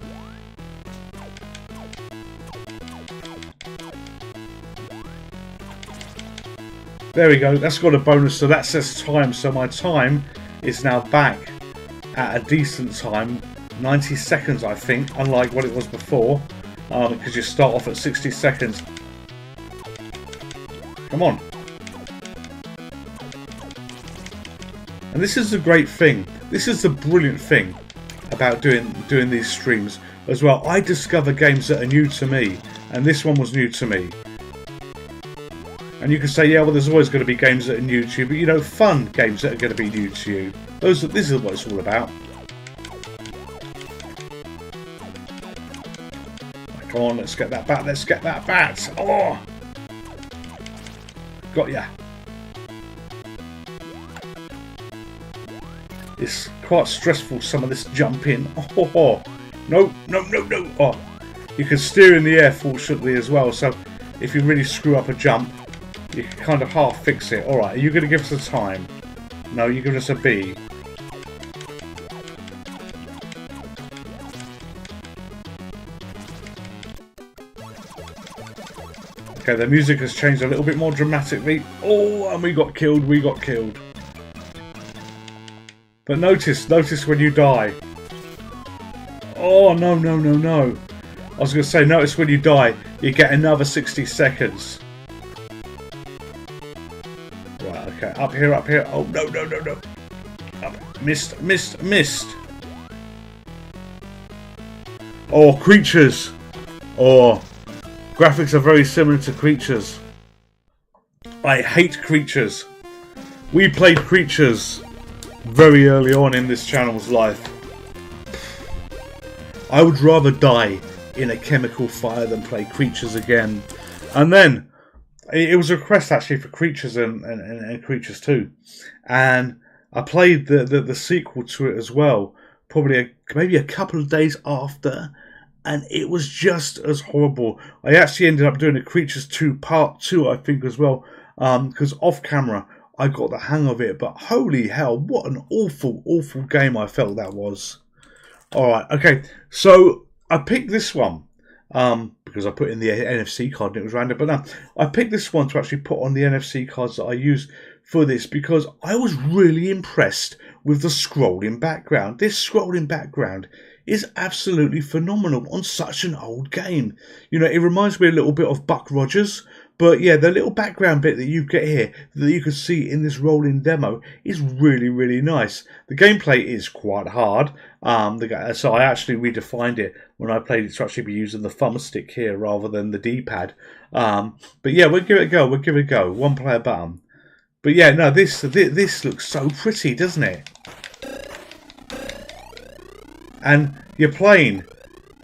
There we go, that's got a bonus, so that says time, so my time is now back at a decent time, 90 seconds I think, unlike what it was before, because you start off at 60 seconds. Come on. And this is the great thing, this is the brilliant thing about doing these streams as well. I discover games that are new to me, and this one was new to me. And you can say, yeah, well, there's always going to be games that are new to you, but you know, fun games that are going to be new to you. This is what it's all about. Come on, let's get that bat. Let's get that bat. Oh! Got ya. It's quite stressful, some of this jumping. Oh, no, no, no, no. Oh, you can steer in the air, fortunately, as well. So if you really screw up a jump, you can kind of half fix it. Alright, are you going to give us a time? No, you're giving us a B. Okay, the music has changed a little bit more dramatically. Oh, and we got killed, we got killed. But notice when you die. Oh, no, no, no, no. I was going to say, notice when you die, you get another 60 seconds. Right, okay, up here, up here. Oh, no, no, no, no. Up. Missed, missed, missed. Oh, creatures. Oh, graphics are very similar to creatures. I hate creatures. We played creatures very early on in this channel's life. I would rather die in a chemical fire than play creatures again. And then it was a request actually for creatures and creatures 2, and I played the sequel to it as well, probably maybe a couple of days after, and it was just as horrible. I actually ended up doing a Creatures 2 Part 2, I think, as well, because off camera I got the hang of it, but holy hell, what an awful, awful game I felt that was. Alright, okay, so I picked this one, because I put in the NFC card and it was random, but no, I picked this one to actually put on the NFC cards that I use for this, because I was really impressed with the scrolling background. This scrolling background is absolutely phenomenal on such an old game. You know, it reminds me a little bit of Buck Rogers. But yeah, the little background bit that you get here, that you can see in this rolling demo, is really, really nice. The gameplay is quite hard, so I actually redefined it when I played it to actually be using the thumbstick here rather than the D-pad. But yeah, we'll give it a go. We'll give it a go. One player button. But yeah, no, this looks so pretty, doesn't it? And you're playing.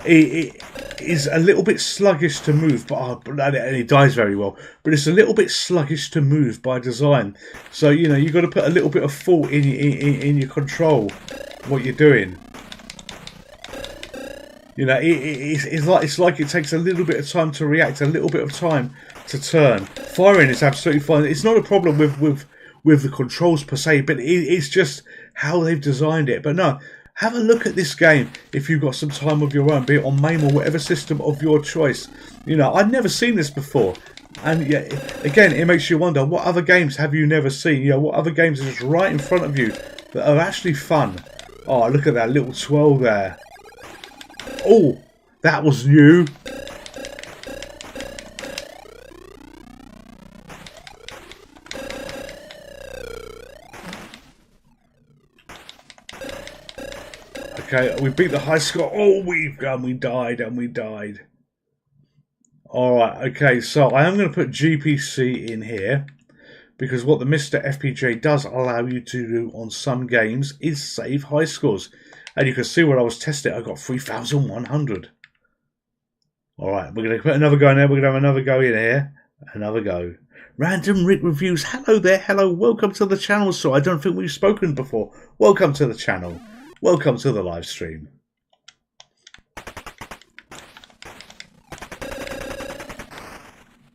It is a little bit sluggish to move, and it dies very well. But it's a little bit sluggish to move by design. So you know you've got to put a little bit of thought in your control, what you're doing. You know, it's like it takes a little bit of time to react, a little bit of time to turn. Firing is absolutely fine. It's not a problem with the controls per se, but it's just how they've designed it. But no. Have a look at this game if you've got some time of your own, be it on MAME or whatever system of your choice. You know, I'd never seen this before. And yeah, again, it makes you wonder, what other games have you never seen? You know, what other games are just right in front of you that are actually fun? Oh, look at that little twirl there. Oh, that was new. Okay, we beat the high score. Oh, we died and we died. Alright, okay, so I am going to put GPC in here, because what the Mr. FPJ does allow you to do on some games is save high scores. And you can see when I was testing it, I got 3,100. Alright, we're going to put another go in there. We're going to have another go in here. Another go. Random Rick Reviews. Hello there. Hello. Welcome to the channel. So I don't think we've spoken before. Welcome to the channel. Welcome to the live stream.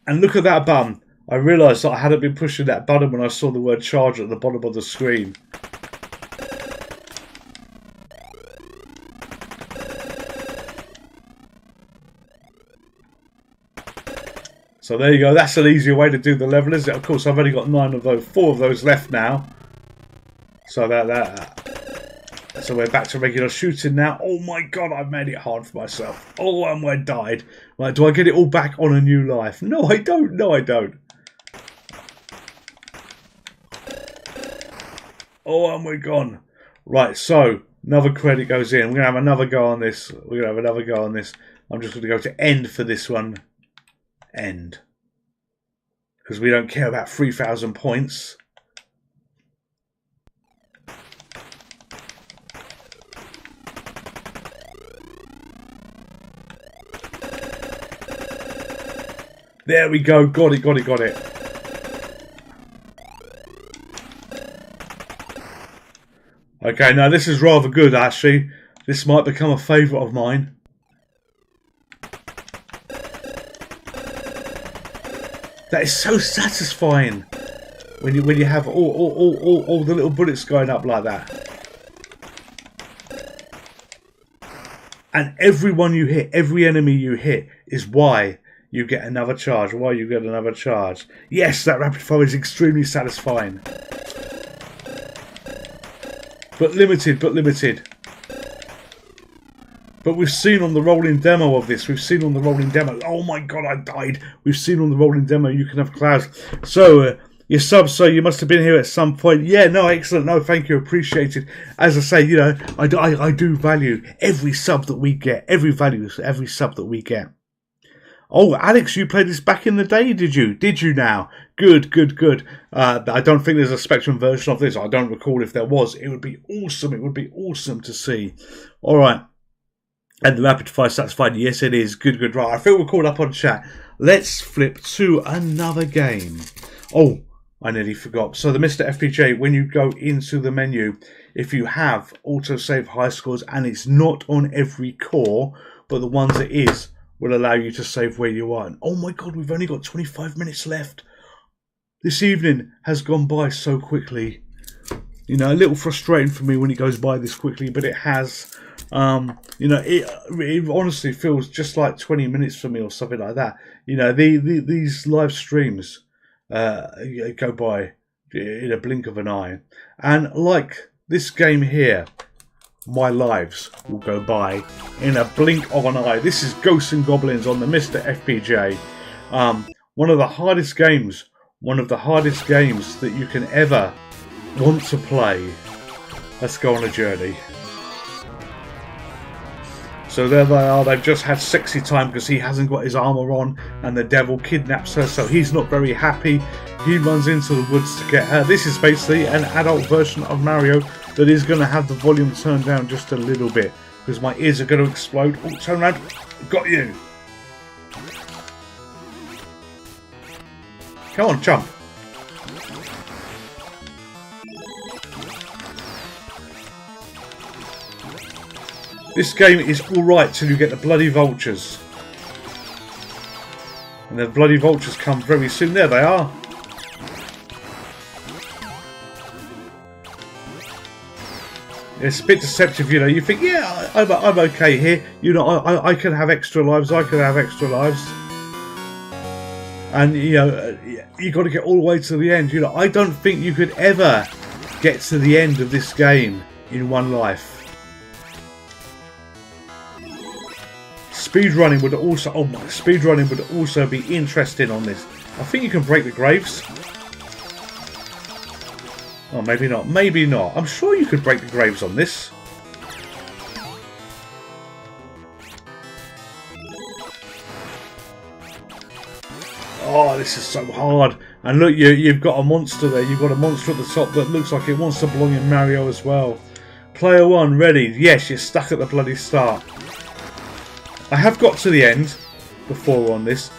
And look at that button. I realised that I hadn't been pushing that button when I saw the word charge at the bottom of the screen. So there you go. That's an easier way to do the level, isn't it? Of course, I've only got 4 of those left now. So so we're back to regular shooting now. Oh my god, I've made it hard for myself. Oh, and I died. Right, do I get it all back on a new life? No, I don't. No, I don't. Oh, and we're gone. Right, so another credit goes in. We're going to have another go on this. We're going to have another go on this. I'm just going to go to end for this one. End. Because we don't care about 3,000 points. There we go. Got it, got it, got it. Okay, now this is rather good, actually. This might become a favourite of mine. That is so satisfying when you have all the little bullets going up like that. And everyone you hit, every enemy you hit, is why you get another charge. Why you get another charge. Yes, that rapid fire is extremely satisfying. But limited, but limited. But we've seen on the rolling demo of this, we've seen on the rolling demo, oh my god, I died. We've seen on the rolling demo, you can have clouds. So, your subs, so you must have been here at some point. Yeah, no, excellent. No, thank you. Appreciate it. As I say, you know, I do value every sub that we get. Every sub that we get. Oh, Alex, you played this back in the day, did you? Did you now? Good, good, good. I don't think there's a Spectrum version of this. I don't recall if there was. It would be awesome. It would be awesome to see. All right. And the rapid fire satisfied. Yes, it is. Good, good. Right. I feel we're caught up on chat. Let's flip to another game. Oh, I nearly forgot. So the Mr. FPJ, when you go into the menu, if you have autosave high scores, and it's not on every core, but the ones it is, will allow you to save where you are. And oh my god, we've only got 25 minutes left. This evening has gone by so quickly. You know, a little frustrating for me when it goes by this quickly, but it has. You know, it honestly feels just like 20 minutes for me or something like that. You know, these live streams go by in a blink of an eye. And like this game here, my lives will go by in a blink of an eye. This is Ghosts and Goblins on the Mr. FPJ. One of the hardest games that you can ever want to play. Let's go on a journey. So there they are, they've just had sexy time because he hasn't got his armour on and the devil kidnaps her, so he's not very happy. He runs into the woods to get her. This is basically an adult version of Mario that is going to have the volume turned down just a little bit because my ears are going to explode. Oh, turn around. Got you. Come on, jump. This game is alright till you get the bloody vultures. And the bloody vultures come very soon. There they are. It's a bit deceptive, you know. You think, yeah, I'm okay here. You know, I can have extra lives. I can have extra lives. And, you know, you got to get all the way to the end. You know, I don't think you could ever get to the end of this game in one life. Speedrunning would also be interesting on this. I think you can break the graves. Oh, maybe not. Maybe not. I'm sure you could break the graves on this. Oh, this is so hard. And look, you've got a monster there. You've got a monster at the top that looks like it wants to belong in Mario as well. Player 1, ready. Yes, you're stuck at the bloody start. I have got to the end before on this.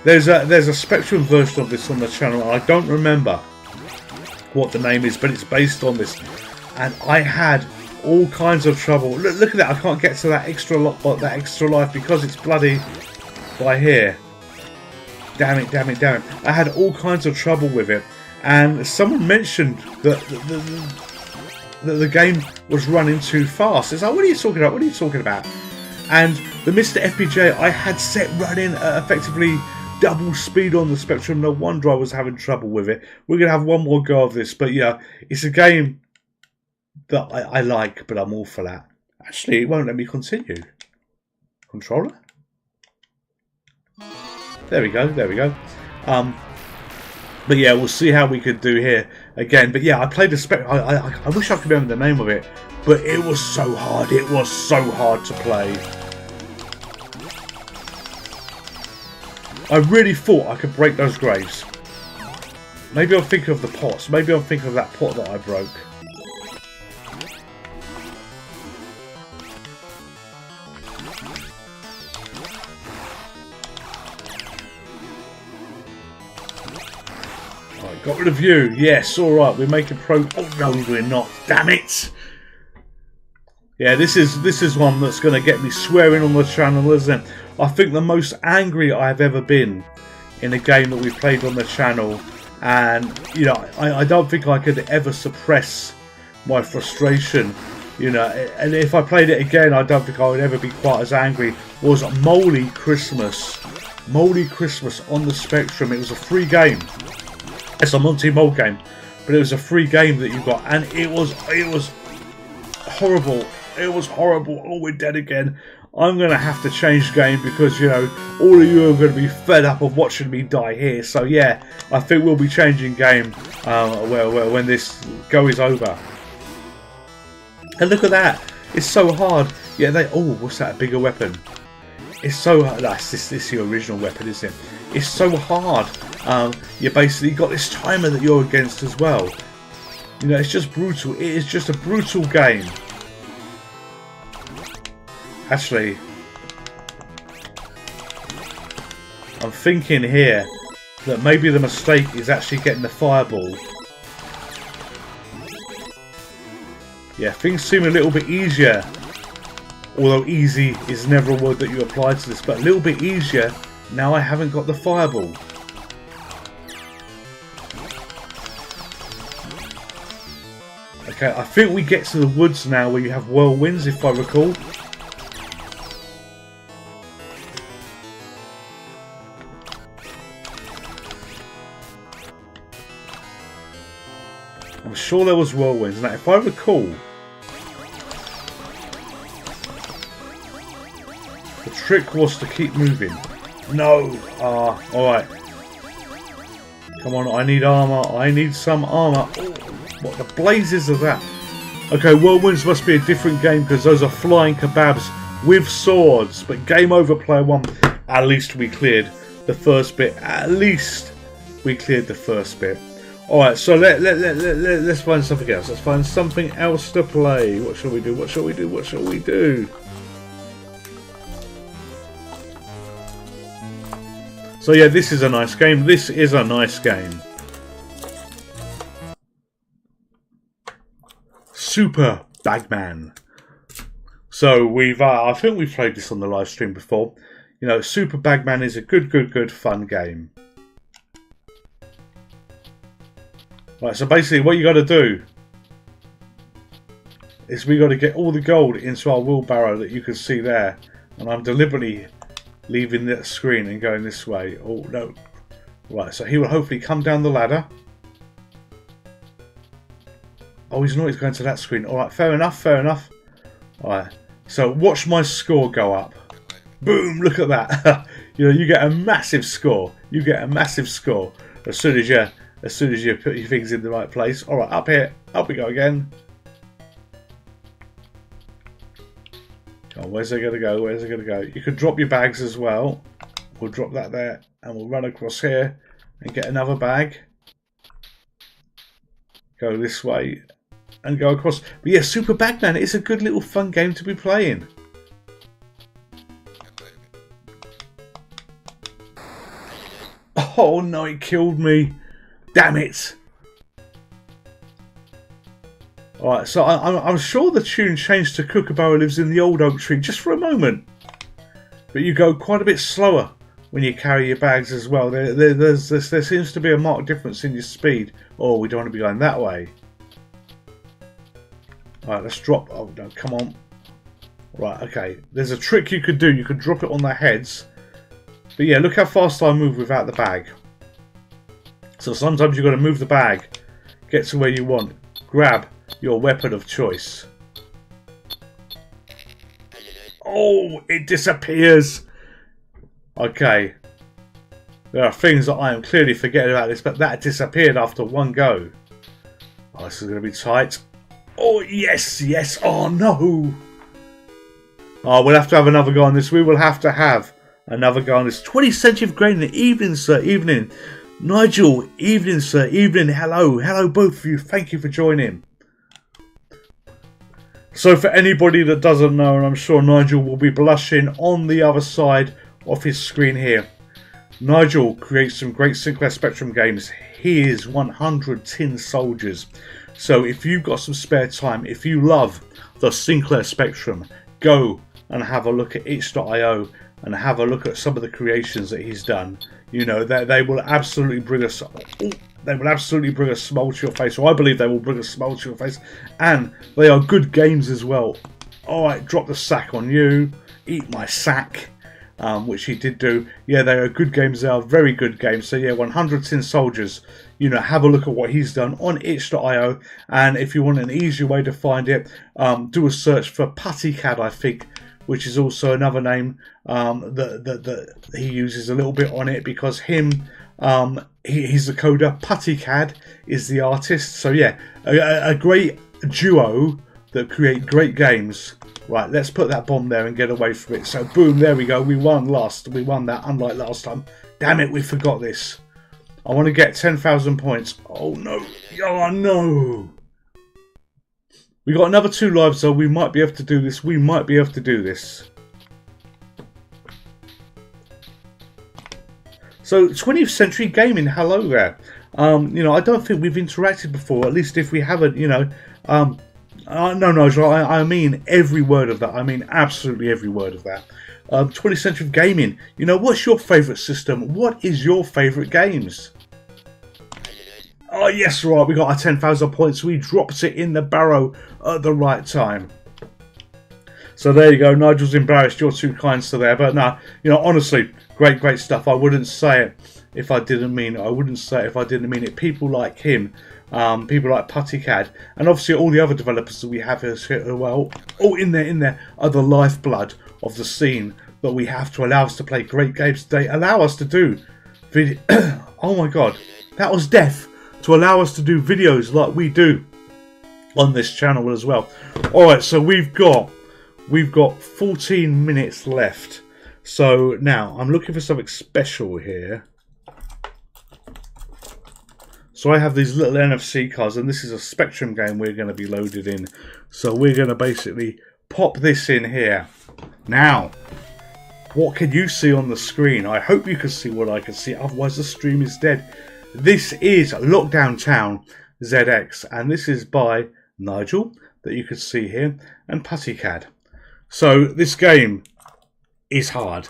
There's a Spectrum version of this on the channel. I don't remember what the name is, but it's based on this. And I had all kinds of trouble. Look at that! I can't get to that extra life because it's bloody by here. Damn it! Damn it! Damn it! I had all kinds of trouble with it, and someone mentioned that the game was running too fast. It's like, what are you talking about? What are you talking about? And the Mr. FPJ I had set running effectively double speed on the Spectrum. No wonder I was having trouble with it. We're going to have one more go of this. But yeah, it's a game that I like, but I'm all for that. Actually, it won't let me continue. Controller? There we go, there we go. But yeah, we'll see how we could do here again. But yeah, I played the Spectrum. I wish I could remember the name of it. But it was so hard. It was so hard to play. I really thought I could break those graves. Maybe I'm thinking of the pots. Maybe I'm thinking of that pot that I broke. Got rid of you. Yes, alright, we're making pro... Oh no, we're not. Damn it! Yeah, this is one that's going to get me swearing on the channel, isn't it? I think the most angry I've ever been in a game that we've played on the channel. And, you know, I don't think I could ever suppress my frustration. You know, and if I played it again, I don't think I would ever be quite as angry. Was Moly Christmas. Moly Christmas on the Spectrum. It was a free game. It's a multi-mole game, but it was a free game that you got, and it was horrible. It was horrible. Oh, we're dead again. I'm going to have to change game because, you know, all of you are going to be fed up of watching me die here. So, yeah, I think we'll be changing game when this go is over. And look at that. It's so hard. Yeah, oh, what's that? A bigger weapon. It's so hard. This is your original weapon, isn't it? It's so hard. You basically got this timer that you're against as well. You know, it's just brutal. It is just a brutal game. Actually, I'm thinking here that maybe the mistake is actually getting the fireball. Yeah, things seem a little bit easier. Although easy is never a word that you apply to this, but a little bit easier now I haven't got the fireball. Okay, I think we get to the woods now where you have whirlwinds, if I recall. I'm sure there was whirlwinds. Now, if I recall, the trick was to keep moving. No! Alright. Come on, I need armour. I need some armour. Oh, what the blazes of that? Okay, whirlwinds must be a different game because those are flying kebabs with swords. But game over, player one. At least we cleared the first bit. At least we cleared the first bit. Alright, so let's find something else. Let's find something else to play. What shall we do? What shall we do? What shall we do? So yeah, this is a nice game. This is a nice game. Super Bagman. So I think we've played this on the live stream before. You know, Super Bagman is a good fun game. Right, so basically what you got to do is we got to get all the gold into our wheelbarrow that you can see there. And I'm deliberately leaving the screen and going this way. Oh, no. Right, so he will hopefully come down the ladder. Oh, he's not. He's going to that screen. Alright, fair enough, fair enough. Alright, so watch my score go up. Boom, look at that. You know, you get a massive score. You get a massive score as soon as you put your things in the right place. Alright, up here. Up we go again. Oh, where's it going to go? Where's it going to go? You could drop your bags as well. We'll drop that there. And we'll run across here and get another bag. Go this way. And go across. But yeah, Super Bagman is a good little fun game to be playing. Oh no, it killed me. Damn it. Alright, so I'm sure the tune changed to Kookaburra Lives in the Old Oak Tree just for a moment. But you go quite a bit slower when you carry your bags as well. There seems to be a marked difference in your speed. Oh, we don't want to be going that way. Alright, let's drop. Oh no, come on. Right, okay. There's a trick you could do. You could drop it on their heads. But yeah, look how fast I move without the bag. So sometimes you've got to move the bag, get to where you want, grab your weapon of choice. Oh, it disappears. Okay. There are things that I am clearly forgetting about this, but that disappeared after one go. Oh, this is going to be tight. Oh, yes, yes. Oh, no. Oh, we'll have to have another go on this. We will have to have another go on this. 20th century of grain in the evening, sir. Evening. Nigel, evening, sir. Evening. Hello. Hello, both of you. Thank you for joining. So for anybody that doesn't know, and I'm sure Nigel will be blushing on the other side of his screen here, Nigel creates some great Sinclair Spectrum games. Here's 100 Tin Soldiers. So if you've got some spare time, if you love the Sinclair Spectrum, go and have a look at itch.io and have a look at some of the creations that he's done. You know, they will absolutely bring us. They will absolutely bring a smile to your face. Or I believe they will bring a smile to your face, and they are good games as well. All right, drop the sack on you. Eat my sack. Which he did do. Yeah, they are good games. They are very good games. So yeah, 100 Tin Soldiers. You know, have a look at what he's done on itch.io. And if you want an easier way to find it, do a search for PuttyCAD, I think, which is also another name that he uses a little bit on it, because he's the coder. PuttyCAD is the artist. So yeah, a great duo that create great games. Right, let's put that bomb there and get away from it. So boom, there we go. We won that, unlike last time. Damn it, we forgot this. I want to get 10,000 points. Oh no. Oh no. We got another 2 lives though. We might be able to do this. We might be able to do this. So 20th Century Gaming, hello there. You know, I don't think we've interacted before. At least if we haven't, you know. No, Nigel, I mean every word of that. I mean absolutely every word of that. 20th Century Gaming, you know, what's your favourite system? What is your favourite games? Oh, yes, right, we got our 10,000 points. We dropped it in the barrow at the right time. So there you go. Nigel's embarrassed. You're too kind to there. But no, you know, honestly, great stuff. I wouldn't say it if I didn't mean it. I wouldn't say it if I didn't mean it. People like him. People like PuttyCAD, and obviously all the other developers that we have here as well, all in there are the lifeblood of the scene that we have to allow us to play great games. They allow us to do video. Oh my god, that was death. To allow us to do videos like we do on this channel as well. Alright, so we've got 14 minutes left. So now I'm looking for something special here. So I have these little NFC cards, and this is a Spectrum game we're going to be loaded in. So we're going to basically pop this in here. Now, what can you see on the screen? I hope you can see what I can see, otherwise the stream is dead. This is Lockdown Town ZX, and this is by Nigel, that you can see here, and PuttyCAD. So this game is hard,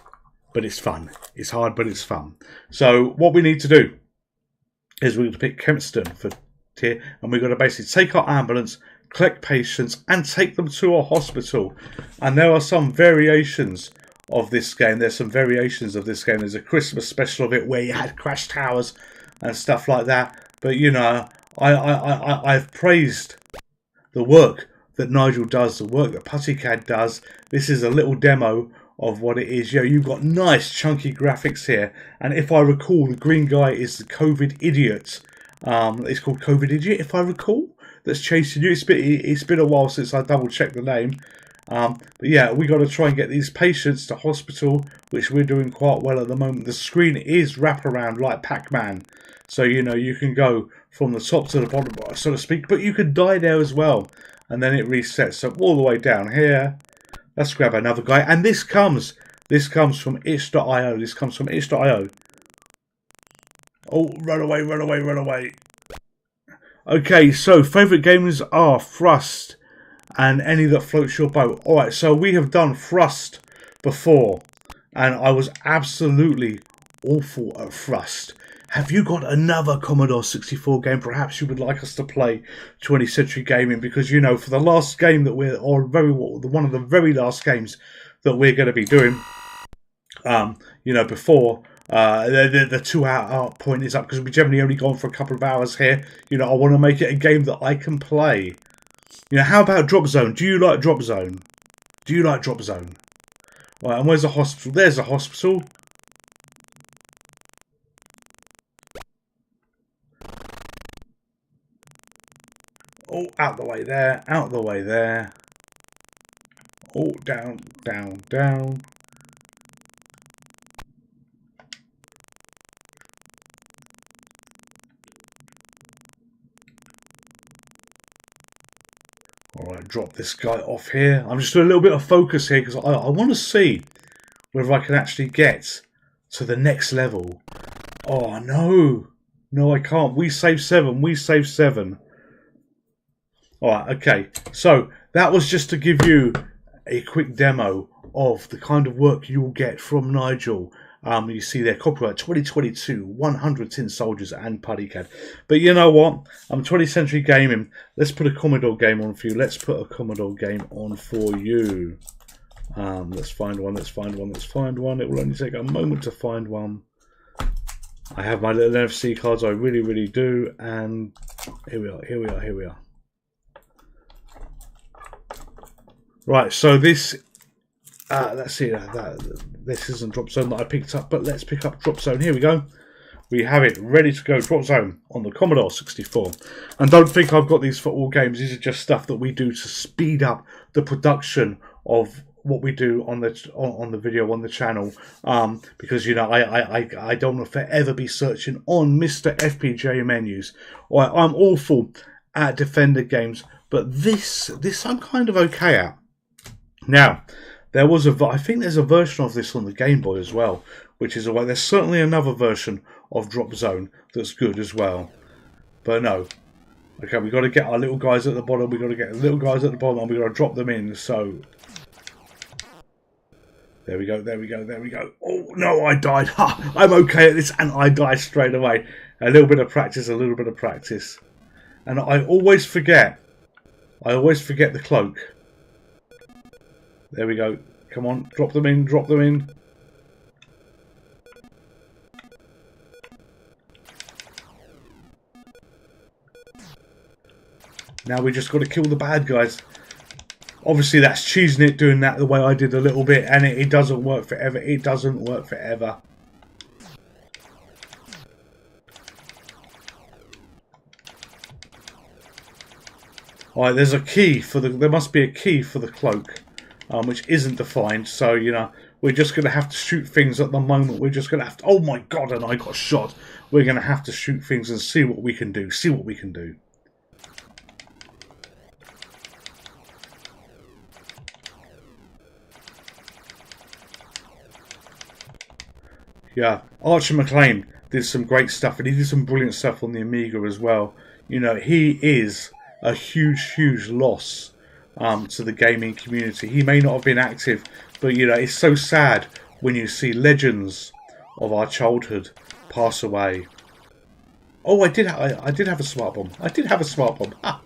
but it's fun. It's hard, but it's fun. So what we need to do is we're going to pick Kempston for here, and we're going to basically take our ambulance, collect patients, and take them to a hospital. And there are some variations of this game. There's some variations of this game. There's a Christmas special of it where you had crash towers and stuff like that. But you know, I've praised the work that Nigel does, the work that PuttyCAD does. This is a little demo of what it is. Yeah, you've got nice chunky graphics here, and if I recall, the green guy is the COVID idiot. It's called COVID idiot, if I recall, that's chasing you. It's been a while since I double checked the name, but yeah, we got to try and get these patients to hospital, which we're doing quite well at the moment. The screen is wraparound like Pac-Man, so you know you can go from the top to the bottom, so to speak, but you could die there as well, and then it resets. So all the way down here. Let's grab another guy, and this comes from itch.io. This comes from itch.io. Oh, run away. Okay, so favourite games are Thrust and any that floats your boat. Alright, so we have done Thrust before, and I was absolutely awful at Thrust. Have you got another Commodore 64 game perhaps you would like us to play 20th Century Gaming? Because, you know, for the last game that we're, or one of the very last games that we're going to be doing, you know, before the 2 hour point is up, because we generally only gone for a couple of hours here. You know, I want to make it a game that I can play. You know, how about Drop Zone? Do you like Drop Zone? Do you like Drop Zone? Right, and where's the hospital? There's a hospital. Oh, out the way there, out the way there. Oh, down. Alright, drop this guy off here. I'm just doing a little bit of focus here because I want to see whether I can actually get to the next level. Oh, no. No, I can't. We save 7. We save 7. Alright, okay. So, that was just to give you a quick demo of the kind of work you'll get from Nigel. You see there, copyright 2022, 100 Tin Soldiers and Puddycad. But you know what? 20th Century Gaming. Let's put a Commodore game on for you. Let's put a Commodore game on for you. Let's find one. Let's find one. Let's find one. It will only take a moment to find one. I have my little NFC cards. I really, really do. And here we are. Here we are. Here we are. Right. So this. Let's see. This isn't Drop Zone that I picked up, but let's pick up Drop Zone. Here we go. We have it ready to go. Drop Zone on the Commodore 64. And don't think I've got these for all games. These are just stuff that we do to speed up the production of what we do on the video on the channel. Because you know I don't want to forever be searching on Mr. FPJ menus. I'm awful at Defender games, but this I'm kind of okay at. Now. I think there's a version of this on the Game Boy as well, which is there's certainly another version of Drop Zone that's good as well. But no. Okay, we've got to get our little guys at the bottom, we've got to get the little guys at the bottom, and we've got to drop them in, so... There we go, there we go, there we go. Oh, no, I died. Ha! I'm okay at this, and I die straight away. A little bit of practice, a little bit of practice. And I always forget the cloak. There we go. Come on, drop them in, drop them in. Now we just got to kill the bad guys. Obviously that's cheesing it, doing that the way I did a little bit, and it doesn't work forever. It doesn't work forever. Alright, there's a key for there must be a key for the cloak. Which isn't defined, so you know we're just going to have to shoot things at the moment. We're just going to have to. Oh my god! And I got shot. We're going to have to shoot things and see what we can do. See what we can do. Yeah, Archer McLean did some great stuff, and he did some brilliant stuff on the Amiga as well. You know, he is a huge, huge loss. To the gaming community. He may not have been active, but you know it's so sad when you see legends of our childhood pass away. Oh, I did have a smart bomb. I did have a smart bomb. Ha!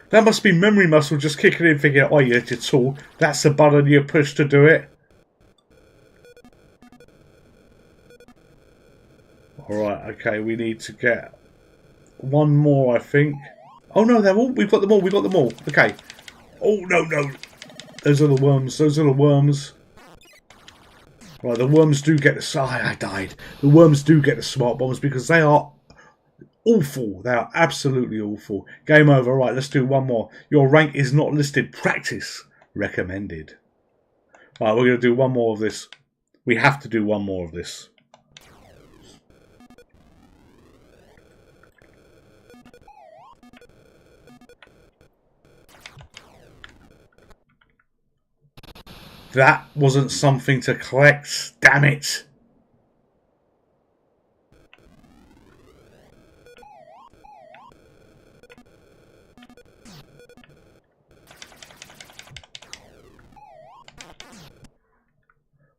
That must be memory muscle just kicking in, thinking, oh, you're tool. That's the button you push to do it. All right, okay, we need to get one more, I think. Oh no, they're all. We've got them all. We've got them all. Okay. Oh no, no. Those are the worms. Those are the worms. Right, the worms do get the. I died. The worms do get the smart bombs because they are awful. They are absolutely awful. Game over. Right, let's do one more. Your rank is not listed. Practice recommended. Right, we're going to do one more of this. We have to do one more of this. That wasn't something to collect. Damn it.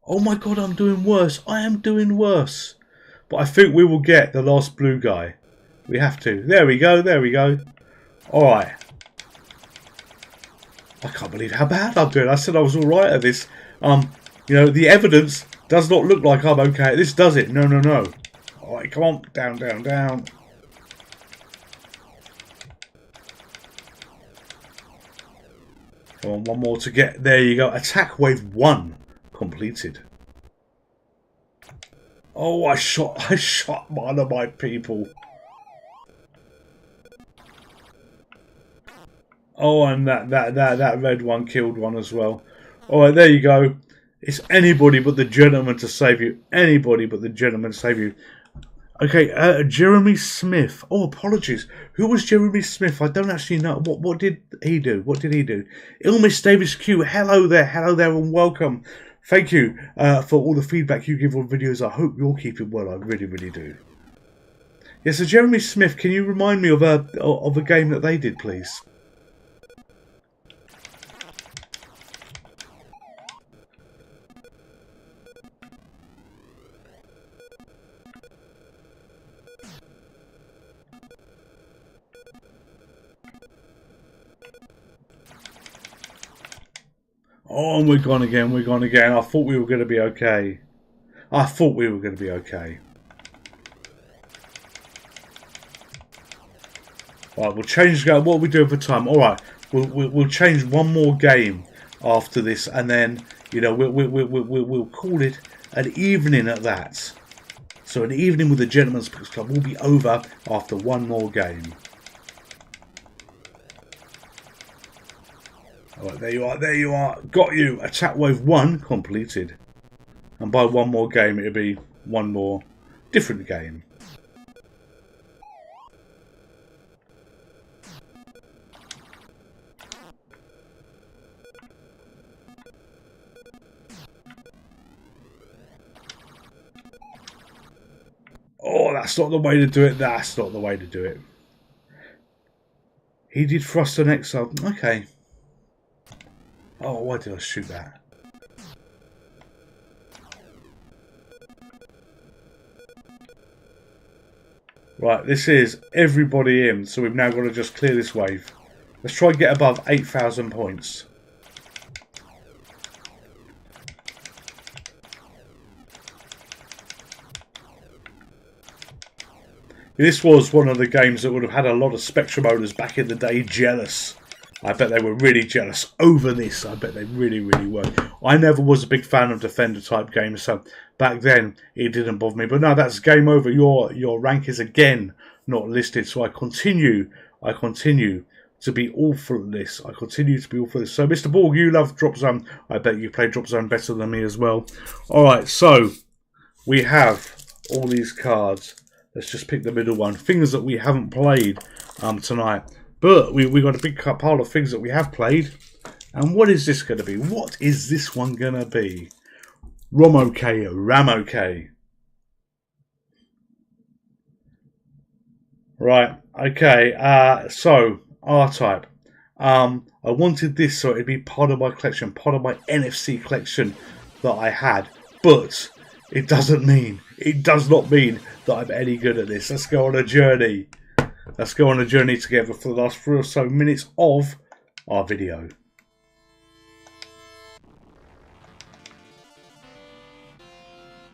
Oh my god, I'm doing worse. I am doing worse. But I think we will get the last blue guy. We have to. There we go. There we go. Alright. I can't believe how bad I'm doing. I said I was alright at this. You know, the evidence does not look like I'm okay at this, does it? No, no, no. Alright, come on. Down, down, down. Come on, one more to get. There you go. Attack wave 1 completed. Oh, I shot one of my people. Oh, and that red one killed one as well. Alright, there you go. It's anybody but the gentleman to save you. Anybody but the gentleman to save you. Okay, Jeremy Smith. Oh, apologies. Who was Jeremy Smith? I don't actually know. What did he do? What did he do? Ilmis Davis Q. Hello there, and welcome. Thank you for all the feedback you give on videos. I hope you're keeping well. I really, really do. Yeah, so Jeremy Smith, can you remind me of a game that they did, please? Oh, and we're gone again, we're gone again. I thought we were going to be okay. I thought we were going to be okay. Right, we'll change what we do over time. All right, we'll change one more game after this, and then we'll call it an evening at that. So an evening with the Gentleman's Picks Club will be over after one more game. Alright, there you are, there you are. Got you. Attack Wave 1 completed. And by one more game, it'll be one more different game. Oh, that's not the way to do it. That's not the way to do it. He did Frost and Exile. Okay. Oh, why did I shoot that? Right, this is everybody in, so we've now got to just clear this wave. Let's try and get above 8,000 points. This was one of the games that would have had a lot of Spectrum owners back in the day jealous. I bet they were really jealous over this. I bet they really, really were. I never was a big fan of Defender type games, so back then it didn't bother me. But now that's game over. Your rank is again not listed. So I continue to be all for this. I continue to be all for this. So Mr. Borg, you love Drop Zone. I bet you play Drop Zone better than me as well. Alright, so we have all these cards. Let's just pick the middle one. Things that we haven't played tonight. But we got a big pile of things that we have played. And what is this going to be? What is this one going to be? Ramoke. Right, okay. So, R-Type. I wanted this so it'd be part of my collection, part of my NFC collection that I had. But it does not mean that I'm any good at this. Let's go on a journey. Let's go on a journey together for the last 3 or so minutes of our video.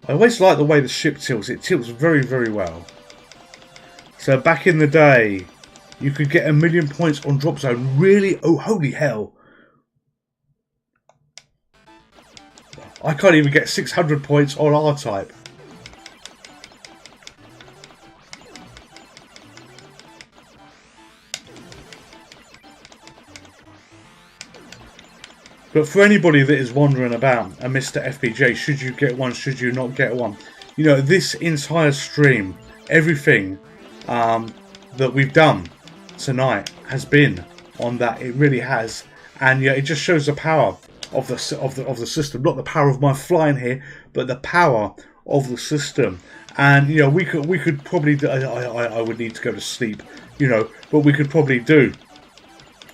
I always like the way the ship tilts. It tilts very, very well. So back in the day, you could get 1,000,000 points on Drop Zone. Really? Oh, holy hell. I can't even get 600 points on R-Type. But for anybody that is wondering about a Mr. FPJ, should you get one, should you not get one? You know, this entire stream, everything that we've done tonight has been on that. It really has. And yeah, it just shows the power of the system. Not the power of my flying here, but the power of the system. And you know, we could probably do, I would need to go to sleep, you know, but we could probably do,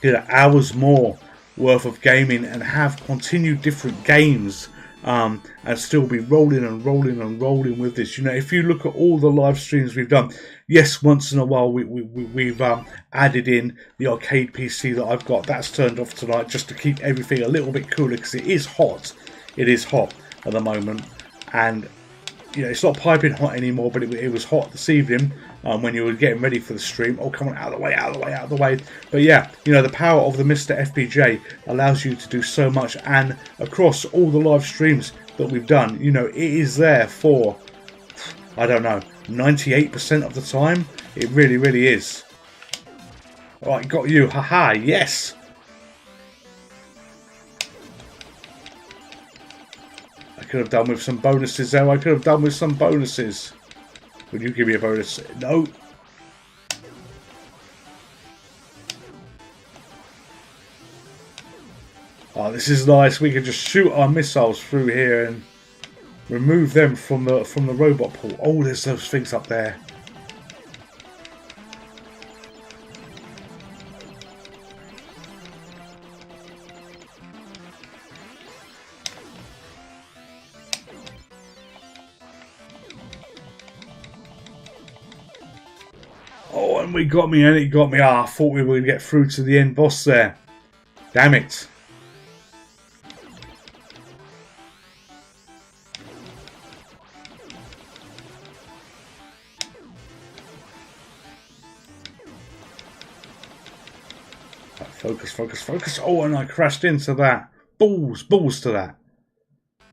you know, hours more worth of gaming and have continued different games and still be rolling and rolling and rolling with this. You know, if you look at all the live streams we've done, yes, once in a while we've added in the arcade PC that I've got. That's turned off tonight just to keep everything a little bit cooler because it is hot. It is hot at the moment, and you know, it's not piping hot anymore, but it was hot this evening when you were getting ready for the stream. Oh, come on, out of the way, out of the way, out of the way. But yeah, you know, the power of the Mr. FPJ allows you to do so much. And across all the live streams that we've done, you know, it is there for, I don't know, 98% of the time. It really, really is. All right, got you. Haha, yes. I could have done with some bonuses there. I could have done with some bonuses. Would you give me a bonus? No. Oh, this is nice. We can just shoot our missiles through here and remove them from the robot pool. Oh, there's those things up there. Oh, and we got me, and it got me. Ah, I thought we were going to get through to the end boss there. Damn it. Focus, focus, focus. Oh, and I crashed into that. Balls to that.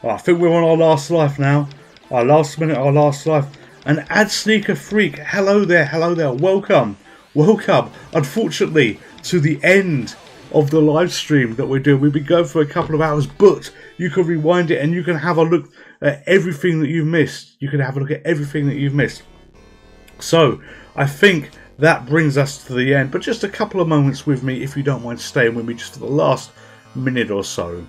Oh, I think we're on our last life now. Our last minute, our last life. And Ad Sneaker Freak, hello there, welcome, welcome. Unfortunately, to the end of the live stream that we're doing. We've been going for a couple of hours, but you can rewind it and you can have a look at everything that you've missed. You can have a look at everything that you've missed. So, I think that brings us to the end, but just a couple of moments with me, if you don't mind staying with me just for the last minute or so.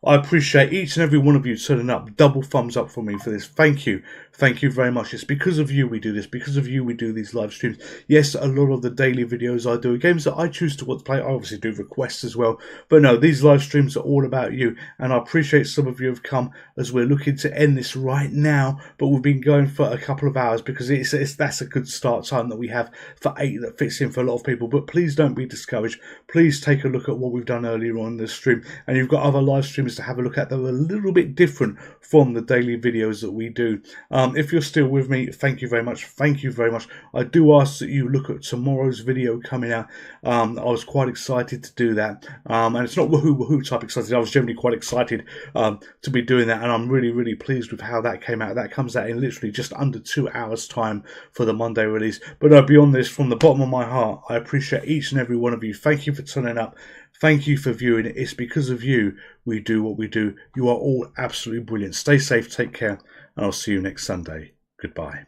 I appreciate each and every one of you turning up. Double thumbs up for me for this. Thank you. Thank you very much. It's because of you we do this. Because of you we do these live streams. Yes, a lot of the daily videos I do are games that I choose to want to play. I obviously do requests as well. But no, these live streams are all about you. And I appreciate some of you have come as we're looking to end this right now. But we've been going for a couple of hours because that's a good start time that we have for 8 that fits in for a lot of people. But please don't be discouraged. Please take a look at what we've done earlier on in the stream. And you've got other live streams to have a look at that are a little bit different from the daily videos that we do. If you're still with me, thank you very much. Thank you very much. I do ask that you look at tomorrow's video coming out. I was quite excited to do that. And it's not woohoo type excited. I was generally quite excited to be doing that. And I'm really pleased with how that came out. That comes out in literally just under 2 hours time for the Monday release. But beyond this, from the bottom of my heart, I appreciate each and every one of you. Thank you for turning up. Thank you for viewing. It's because of you we do what we do. You are all absolutely brilliant. Stay safe, take care, and I'll see you next Sunday. Goodbye.